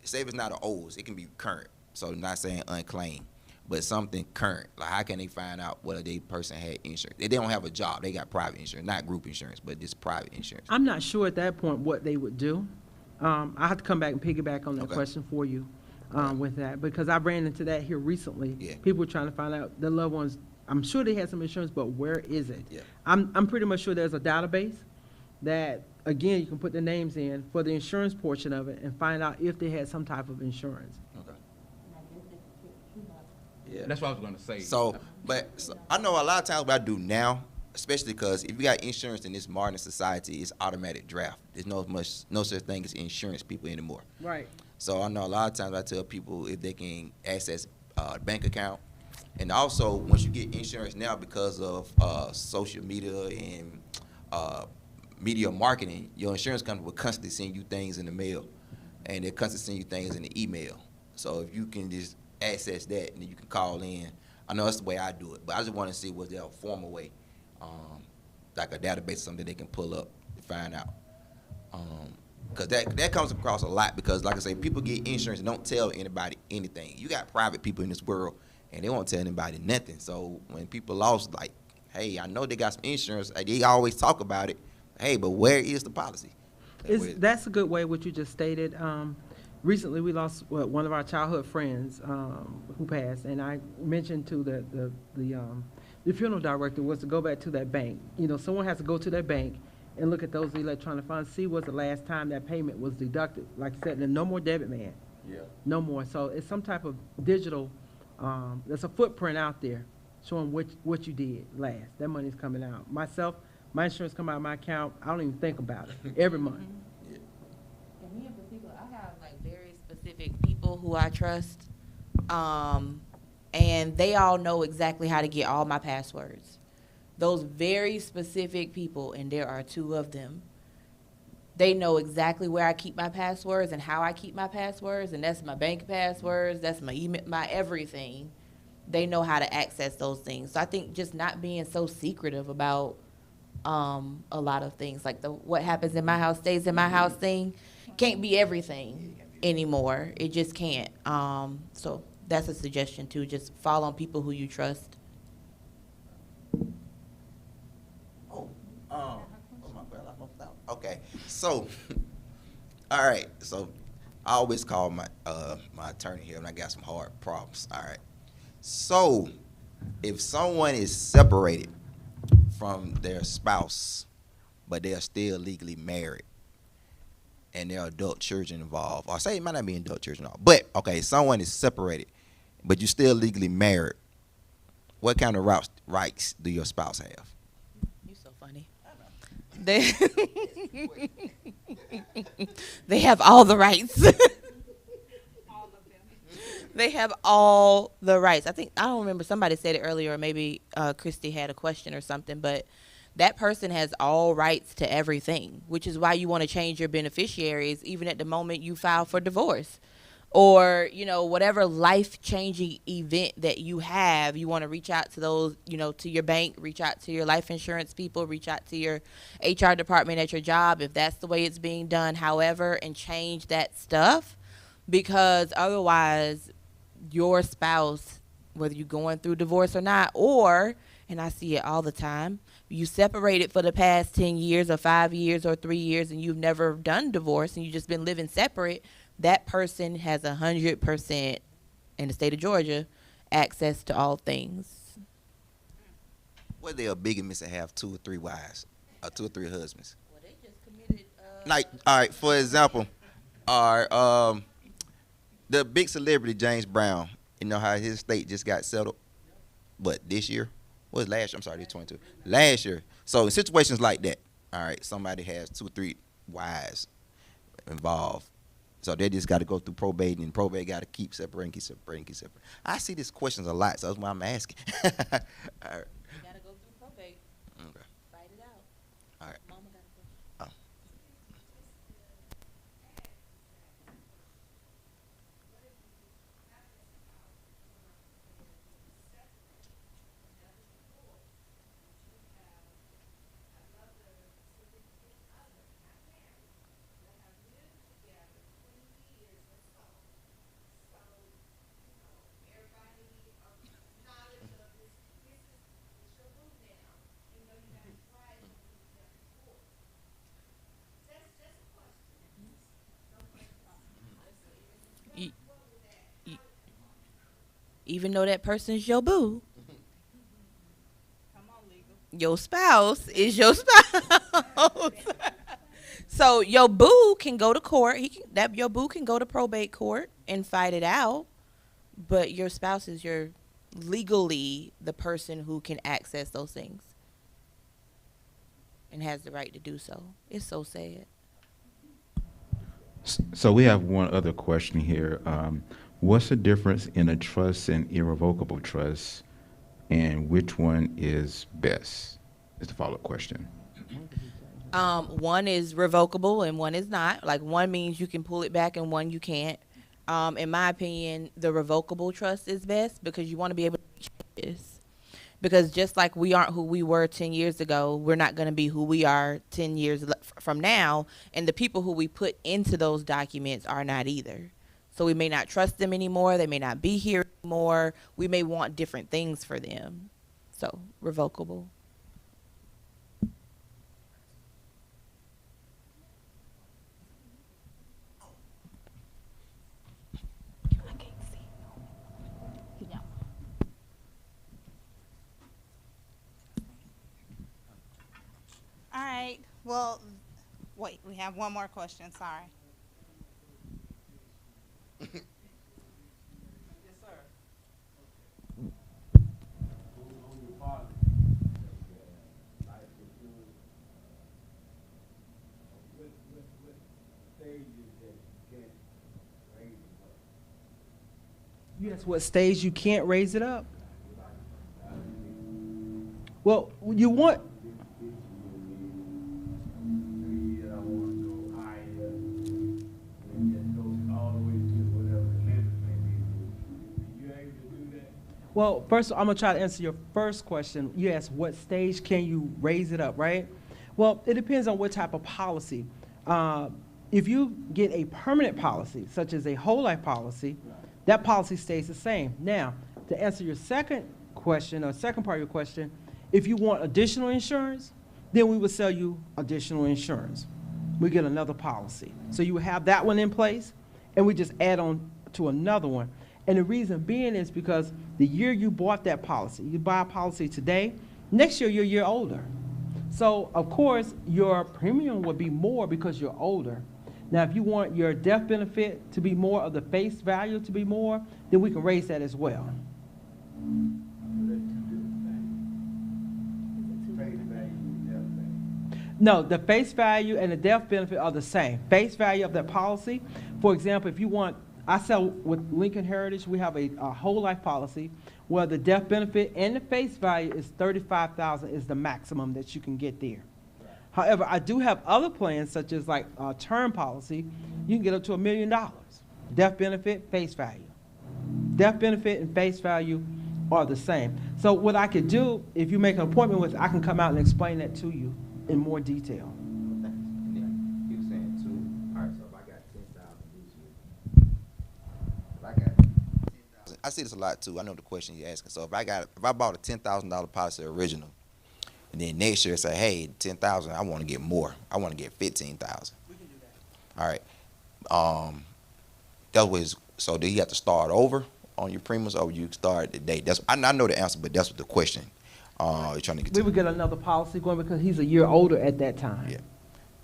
Say if it's not an old, it can be current. So I'm not saying unclaimed, but something current. Like how can they find out whether they person had insurance? They don't have a job. They got private insurance, not group insurance, but just private insurance. I'm not sure at that point what they would do. I have to come back and piggyback on that Okay. question for you with that, because I ran into that here recently. Yeah. People were trying to find out their loved ones. I'm sure they had some insurance, but where is it? Yeah. I'm pretty much sure there's a database that, again, you can put the names in for the insurance portion of it and find out if they had some type of insurance. Okay. Yeah. that's what I was going to say. So I know a lot of times what I do now, especially because if you got insurance in this modern society, it's automatic draft. There's no such thing as insurance people anymore. Right. So I know a lot of times I tell people if they can access a bank account. And also, once you get insurance now, because of social media and media marketing, your insurance company will constantly send you things in the mail, and they're constantly sending you things in the email. So if you can just access that, and then you can call in. I know that's the way I do it, but I just want to see was there a formal way, like a database or something they can pull up to find out. Because that comes across a lot because, like I say, people get insurance and don't tell anybody anything. You got private people in this world, and they won't tell anybody nothing. So when people lost, like, hey, I know they got some insurance. They always talk about it. Hey, but where is the policy? That's a good way, what you just stated. Recently, we lost one of our childhood friends who passed, and I mentioned to the funeral director was to go back to that bank. You know, someone has to go to that bank and look at those electronic funds, see what's the last time that payment was deducted. Like you said, and no more debit man. Yeah. No more. So it's some type of digital, there's a footprint out there showing what you did last. That money's coming out. Myself, my insurance come out of my account, I don't even think about it, every month. And me in particular, I have like very specific people who I trust, and they all know exactly how to get all my passwords. Those very specific people, and there are 2 of them, they know exactly where I keep my passwords and how I keep my passwords, and that's my bank passwords, that's my email, my everything. They know how to access those things. So I think just not being so secretive about a lot of things, like the what happens in my house stays in my house thing, can't be everything anymore. It just can't. So that's a suggestion too. Just follow on people who you trust. Okay, so, all right, so I always call my attorney here, and I got some hard problems. All right, so if someone is separated from their spouse, but they are still legally married, and there are adult children involved, or say it might not be adult children involved, but okay, someone is separated, but you're still legally married. What kind of rights do your spouse have? You're so funny. They have all the rights. They have all the rights. I don't remember, somebody said it earlier, or maybe Christy had a question or something, but that person has all rights to everything, which is why you want to change your beneficiaries even at the moment you file for divorce. Or, you know, whatever life-changing event that you have, you want to reach out to those, you know, to your bank, reach out to your life insurance people, reach out to your HR department at your job, if that's the way it's being done, however, and change that stuff. Because otherwise, your spouse, whether you're going through divorce or not, or, and I see it all the time, you separated for the past 10 years or 5 years or 3 years and you've never done divorce and you've just been living separate, that person has 100% in the state of Georgia access to all things. What they a bigamist and have 2 or 3 wives, or 2 or 3 husbands? Well, they just committed. Like, all right, for example, the big celebrity James Brown. You know how his estate just got settled, but this year, what was last year? I'm sorry, this 22. Last year. So in situations like that, all right, somebody has 2 or 3 wives involved. So they just got to go through probate, and probate got to keep separating. I see these questions a lot, so that's why I'm asking. All right. You gotta go through probate. Okay. Fight it out. All right. Mama got a question. Even though that person's your boo, your spouse is your spouse. So your boo can go to court. Your boo can go to probate court and fight it out, but your spouse is legally the person who can access those things and has the right to do so. It's so sad. So we have one other question here. What's the difference in a trust and irrevocable trust, and which one is best? Is the follow-up question. One is revocable and one is not. Like, one means you can pull it back and one you can't. In my opinion, the revocable trust is best because you want to be able to make changes. Because just like we aren't who we were 10 years ago, we're not going to be who we are 10 years from now. And the people who we put into those documents are not either. So we may not trust them anymore. They may not be here anymore. We may want different things for them. So revocable. I can't see. Yeah. All right, well, wait, we have one more question, sorry. Yes, sir. Yes, what stage you can't raise it up? Well, you want, well, first, I'm gonna try to answer your first question. You asked what stage can you raise it up, right? Well, it depends on what type of policy. If you get a permanent policy, such as a whole life policy, that policy stays the same. Now, to answer your second question, or second part of your question, if you want additional insurance, then we would sell you additional insurance. We get another policy. So you would have that one in place, and we just add on to another one. And the reason being is because the year you bought that policy, you buy a policy today, next year you're a year older. So of course, your premium would be more because you're older. Now, if you want your death benefit to be more, of the face value to be more, then we can raise that as well. No, the face value and the death benefit are the same. Face value of that policy, for example, if you want, I sell with Lincoln Heritage, we have a whole life policy where the death benefit and the face value is $35,000 is the maximum that you can get there. However, I do have other plans such as like a term policy. You can get up to $1 million. Death benefit, face value. Death benefit and face value are the same. So what I could do, if you make an appointment with, I can come out and explain that to you in more detail. He was saying too, all right, so if I got 10,000 this year, if I got 10,000, I see this a lot too. I know the question you're asking. So if I bought a $10,000 policy original, and then next year say, hey, 10,000, I want to get more. I want to get 15,000. We can do that. All right. That was, so do you have to start over on your premiums, or you start the day? I know the answer, but that's what the question you're trying to get We to. would get another policy going because he's a year older at that time. Yeah.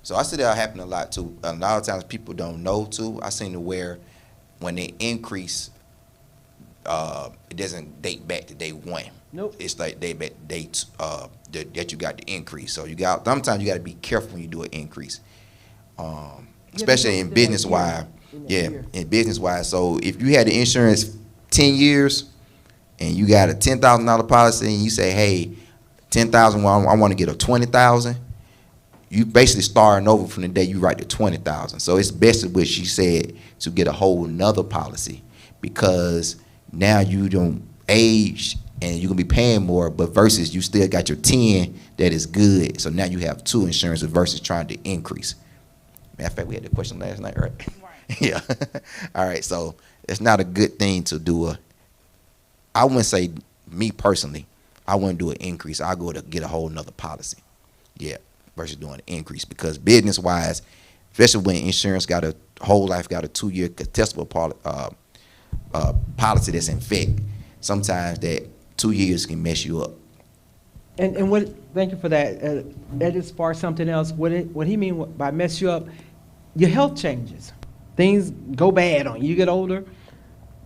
So I see that happen a lot too. A lot of times people don't know too. I seen it where when they increase, it doesn't date back to day one. Nope. It's like dates that you got the increase. So sometimes you got to be careful when you do an increase, especially in business wise. Yeah, in business wise. So if you had the insurance 10 years and you got a $10,000 policy and you say, hey, 10,000, well, I want to get a 20,000. You basically starting over from the day you write the 20,000. So it's best, what she said, to get a whole nother policy, because now you don't age and you're gonna be paying more, but versus you still got your 10 that is good. So now you have two insurances versus trying to increase. Matter of fact, we had the question last night, right? Right. Yeah. All right. So it's not a good thing to do I wouldn't say, me personally, I wouldn't do an increase. I go to get a whole nother policy. Yeah. Versus doing an increase, because business wise, especially when insurance got a whole life, got a 2-year contestable policy that's in effect, sometimes that 2 years can mess you up. And what? Thank you for that. That is far something else. What he mean by mess you up? Your health changes. Things go bad on you. You get older.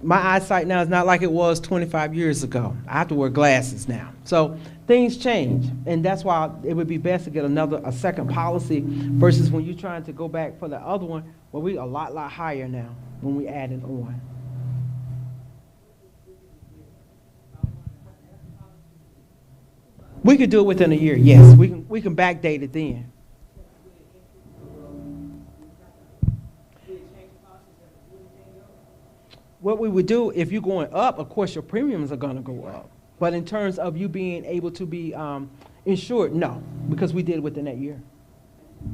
My eyesight now is not like it was 25 years ago. I have to wear glasses now. So things change, and that's why it would be best to get a second policy versus when you're trying to go back for the other one, where we a lot higher now when we add it on. We could do it within a year, yes. We can backdate it then. what we would do, if you're going up, of course, your premiums are gonna go up. But in terms of you being able to be insured, no, because we did it within that year.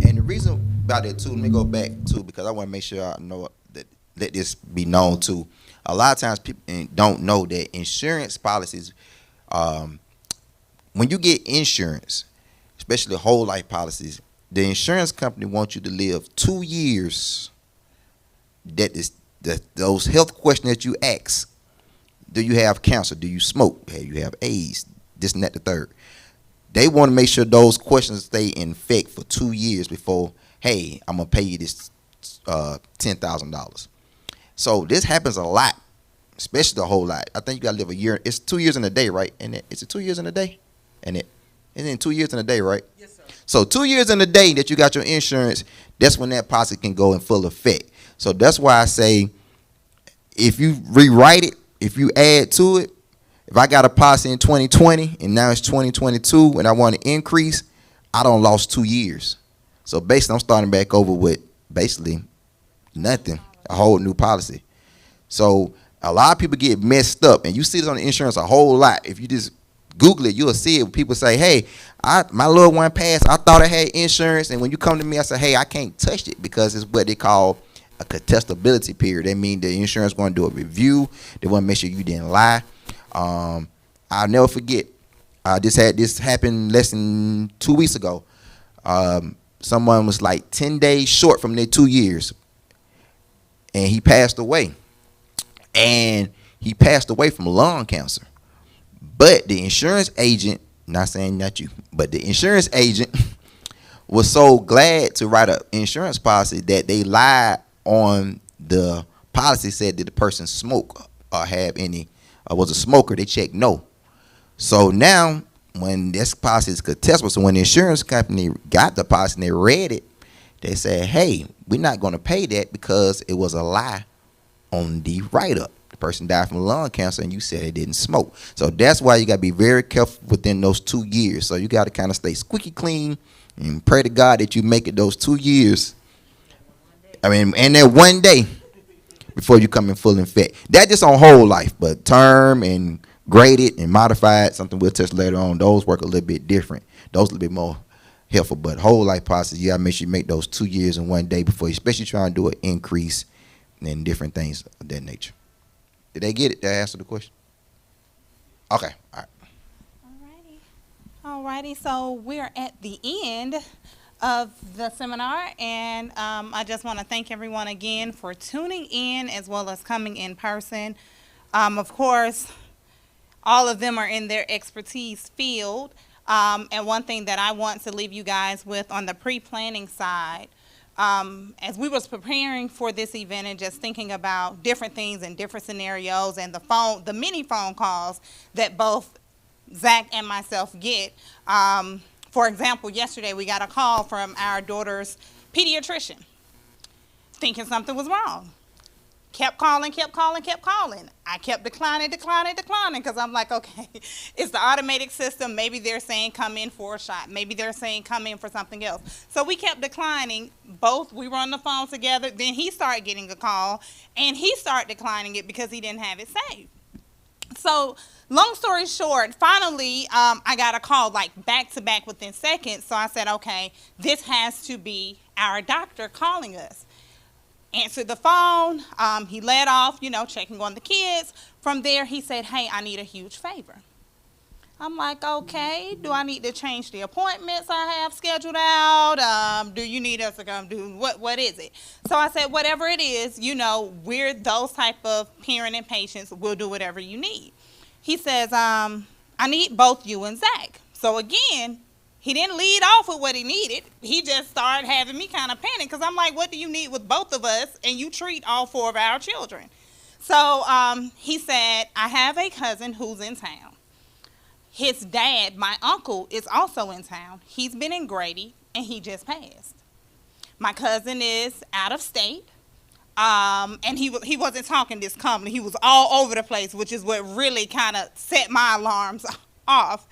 And the reason about that too, let me go back too, because I want to make sure I know that let this be known too. A lot of times people don't know that insurance policies, when you get insurance, especially whole life policies, the insurance company wants you to live 2 years. That is those health questions that you ask. Do you have cancer? Do you smoke? Do you have AIDS? This and that, the third. They want to make sure those questions stay in effect for 2 years before, hey, I'm going to pay you this $10,000. So this happens a lot, especially the whole lot. I think you got to live a year. It's 2 years in a day, right? And it's 2 years in a day? And then 2 years in a day, right? Yes, sir. So 2 years in a day that you got your insurance, that's when that policy can go in full effect. So that's why I say if you rewrite it, if you add to it, if I got a policy in 2020 and now it's 2022 and I want to increase, I don't lost 2 years. So basically I'm starting back over with basically nothing, a whole new policy. So a lot of people get messed up, and you see this on the insurance a whole lot. If you just Google it, you'll see it. People say, hey, my little one passed. I thought I had insurance. And when you come to me, I say, hey, I can't touch it because it's what they call a contestability period. They mean the insurance going to do a review. They want to make sure you didn't lie. I'll never forget. I just had this happen less than 2 weeks ago. Someone was like 10 days short from their 2 years, and he passed away. And he passed away from lung cancer. But the insurance agent, not saying not you, but the insurance agent was so glad to write an insurance policy that they lied on the policy, said that the person smoked or have any, was a smoker. They checked no. So now when this policy is contestable, so when the insurance company got the policy and they read it, they said, hey, we're not going to pay that because it was a lie on the write-up. The person died from lung cancer and you said they didn't smoke. So that's why you got to be very careful within those 2 years. So you got to kind of stay squeaky clean and pray to God that you make it those 2 years. I mean, and that one day before you come in full effect. That's just on whole life, but term and graded and modified, something we'll touch later on, those work a little bit different. Those a little bit more helpful, but whole life policies, you got to make sure you make those 2 years in one day before you, especially trying to do an increase and different things of that nature. Did they get it? Did I answer the question? Okay. All right. Alrighty, so we're at the end of the seminar, and I just want to thank everyone again for tuning in as well as coming in person. Of course, all of them are in their expertise field, and one thing that I want to leave you guys with on the pre-planning side, as we was preparing for this event and just thinking about different things and different scenarios and the many phone calls that both Zach and myself get. For example, yesterday we got a call from our daughter's pediatrician thinking something was wrong. Kept calling. I kept declining because I'm like, okay, it's the automated system. Maybe they're saying come in for a shot. Maybe they're saying come in for something else. So we kept declining. Both, we were on the phone together. Then he started getting a call, and he started declining it because he didn't have it saved. So long story short, finally, I got a call like back to back within seconds. So I said, okay, this has to be our doctor calling us. Answered the phone. He led off, checking on the kids. From there, he said, hey, I need a huge favor. I'm like, okay, do I need to change the appointments I have scheduled out? Do you need us to come do, what is it? So I said, whatever it is, we're those type of parent and patients. We'll do whatever you need. He says, I need both you and Zach. So again, he didn't lead off with what he needed. He just started having me kind of panic because I'm like, what do you need with both of us? And you treat all 4 of our children. So he said, I have a cousin who's in town. His dad, my uncle, is also in town. He's been in Grady, and he just passed. My cousin is out of state, and he wasn't talking this calmly. He was all over the place, which is what really kind of set my alarms off.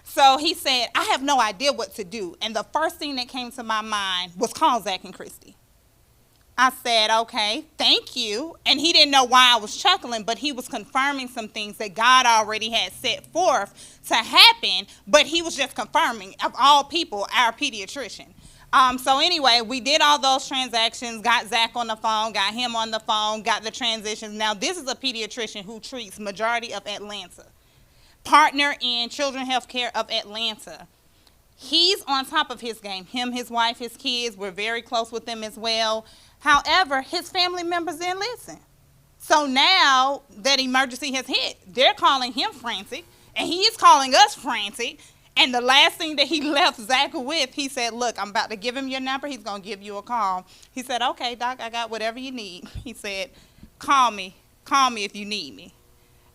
So he said, I have no idea what to do. And the first thing that came to my mind was call Zach and Christy. I said, okay, thank you. And he didn't know why I was chuckling, but he was confirming some things that God already had set forth to happen, but he was just confirming, of all people, our pediatrician. So anyway, we did all those transactions, got Zach on the phone, got him on the phone, got the transitions. Now, this is a pediatrician who treats majority of Atlanta, partner in Children's Healthcare of Atlanta. He's on top of his game. Him, his wife, his kids, we're very close with them as well. However, his family members didn't listen. So now that emergency has hit, they're calling him frantic, and he's calling us frantic. And the last thing that he left Zach with, he said, look, I'm about to give him your number. He's going to give you a call. He said, okay, Doc, I got whatever you need. He said, call me if you need me.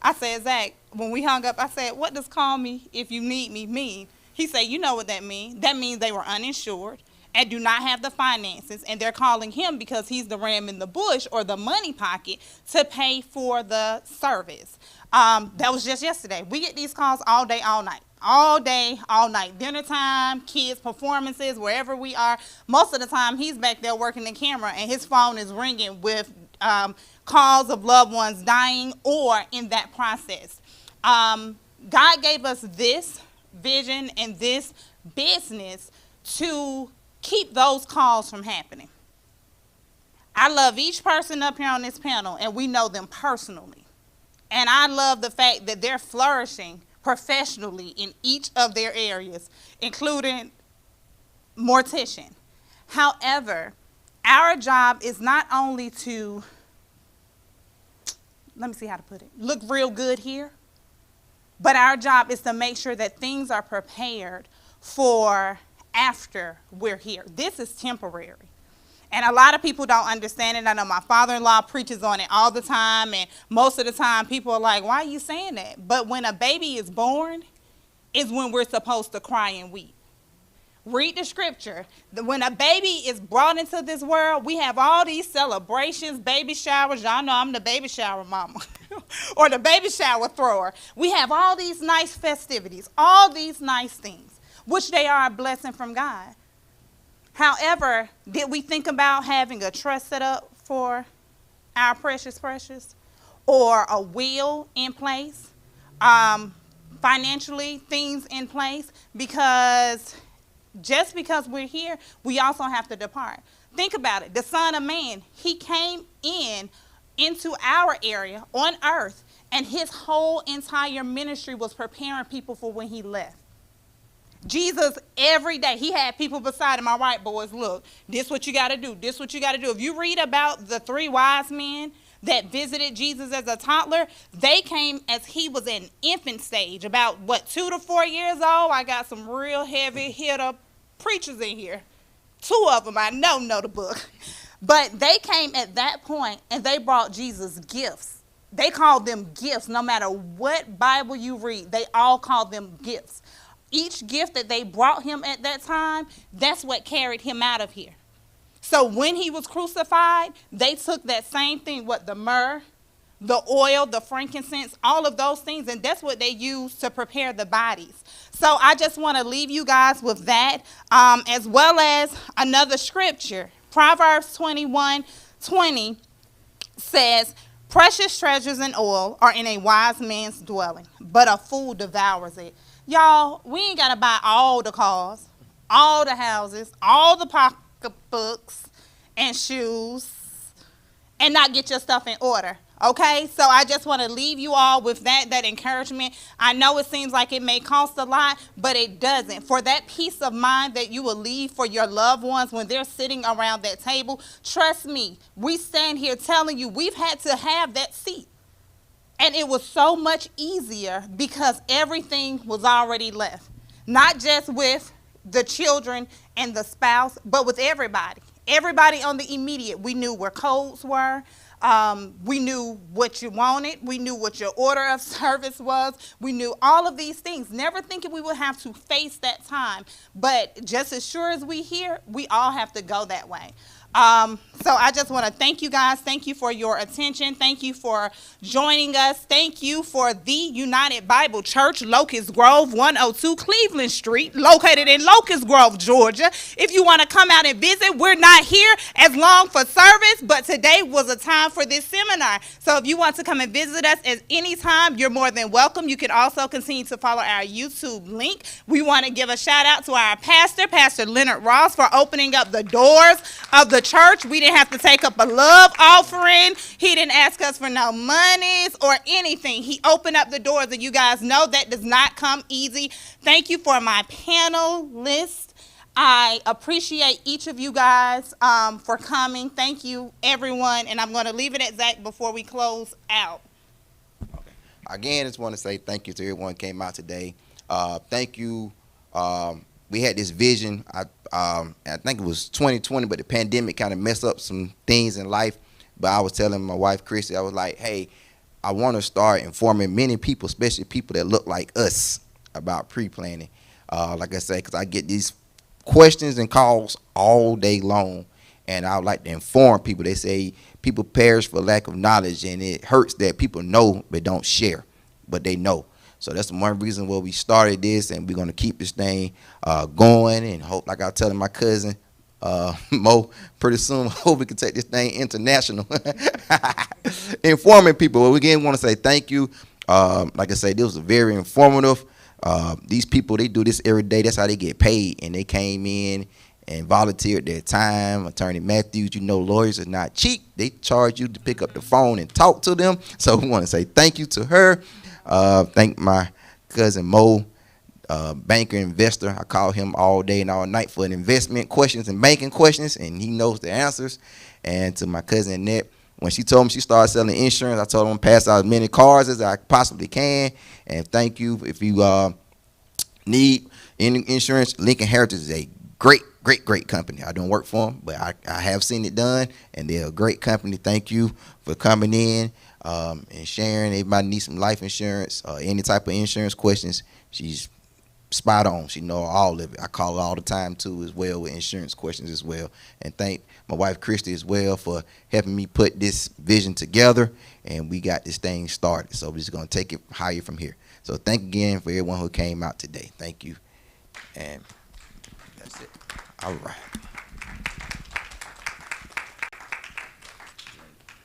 I said, Zach, when we hung up, I said, what does call me if you need me mean? He said, you know what that means. That means they were uninsured and do not have the finances, and they're calling him because he's the ram in the bush or the money pocket to pay for the service. That was just yesterday. We get these calls all day, all night. All day, all night. Dinner time, kids' performances, wherever we are. Most of the time, he's back there working the camera, and his phone is ringing with calls of loved ones dying or in that process. God gave us this vision and this business to keep those calls from happening. I love each person up here on this panel, and we know them personally. And I love the fact that they're flourishing professionally in each of their areas, including mortician. However, our job is not only to, let me see how to put it, look real good here, but our job is to make sure that things are prepared for after we're here. This is temporary. And a lot of people don't understand it. I know my father-in-law preaches on it all the time, and most of the time people are like, why are you saying that? But when a baby is born is when we're supposed to cry and weep. Read the scripture. When a baby is brought into this world, we have all these celebrations, baby showers. Y'all know I'm the baby shower mama or the baby shower thrower. We have all these nice festivities, all these nice things, which they are a blessing from God. However, did we think about having a trust set up for our precious, or a will in place, financially things in place? Because just because we're here, we also have to depart. Think about it. The Son of Man, he came into our area on earth, and his whole entire ministry was preparing people for when he left. Jesus, every day, he had people beside him. All right, boys, look, this what you got to do. This what you got to do. If you read about the 3 wise men that visited Jesus as a toddler, they came as he was in infant stage, about, 2 to 4 years old? I got some real heavy hitter preachers in here. 2 of them I know the book. But they came at that point, and they brought Jesus gifts. They called them gifts. No matter what Bible you read, they all called them gifts. Each gift that they brought him at that time, that's what carried him out of here. So when he was crucified, they took that same thing, the myrrh, the oil, the frankincense, all of those things, and that's what they used to prepare the bodies. So I just want to leave you guys with that, as well as another scripture. Proverbs 21:20 says, precious treasures and oil are in a wise man's dwelling, but a fool devours it. Y'all, we ain't got to buy all the cars, all the houses, all the pocketbooks and shoes, and not get your stuff in order, okay? So I just want to leave you all with that encouragement. I know it seems like it may cost a lot, but it doesn't. For that peace of mind that you will leave for your loved ones when they're sitting around that table, trust me, we stand here telling you we've had to have that seat. And it was so much easier because everything was already left. Not just with the children and the spouse, but with everybody. Everybody on the immediate. We knew where codes were. We knew what you wanted. We knew what your order of service was. We knew all of these things. Never thinking we would have to face that time. But just as sure as we here, we all have to go that way. So I just want to thank you guys. Thank you for your attention. Thank you for joining us. Thank you for the United Bible Church, Locust Grove, 102 Cleveland Street, located in Locust Grove, Georgia. If you want to come out and visit, we're not here as long for service, but today was a time for this seminar. So if you want to come and visit us at any time, you're more than welcome. You can also continue to follow our YouTube link. We want to give a shout out to our pastor, Pastor Leonard Ross, for opening up the doors of the church. We didn't have to take up a love offering. He didn't ask us for no monies or anything. He opened up the doors, and you guys know that does not come easy. Thank you for my panel list. I appreciate each of you guys for coming. Thank you, everyone, and I'm going to leave it at Zach before we close out. Again, I just want to say thank you to everyone who came out today. Thank you. We had this vision. I think it was 2020, but the pandemic kind of messed up some things in life. But I was telling my wife, Christy, I was like, hey, I want to start informing many people, especially people that look like us, about pre-planning. Like I said, because I get these questions and calls all day long, and I would like to inform people. They say people perish for lack of knowledge, and it hurts that people know but don't share, but they know. So that's the one reason why we started this, and we're going to keep this thing going, and hope, like I was telling my cousin, Mo, pretty soon, hope we can take this thing international. Informing people. Well, we again want to say thank you. Like I said, this was very informative. These people, they do this every day. That's how they get paid, and they came in and volunteered their time. Attorney Matthews, you know lawyers are not cheap. They charge you to pick up the phone and talk to them. So we want to say thank you to her. Thank my cousin Mo, banker, investor. I call him all day and all night for investment questions and banking questions, and he knows the answers. And to my cousin Annette, when she told me she started selling insurance, I told them to pass out as many cars as I possibly can. And thank you. If you need any insurance, Lincoln Heritage is a great company. I don't work for them, but I have seen it done, and they're a great company. Thank you for coming in and sharing. Everybody needs some life insurance, any type of insurance questions. She's spot on. She know all of it. I call her all the time too, as well, with insurance questions as well. And thank my wife Christy as well for helping me put this vision together, and we got this thing started. So we're just gonna take it higher from here. So thank again for everyone who came out today. Thank you, and that's it. All right.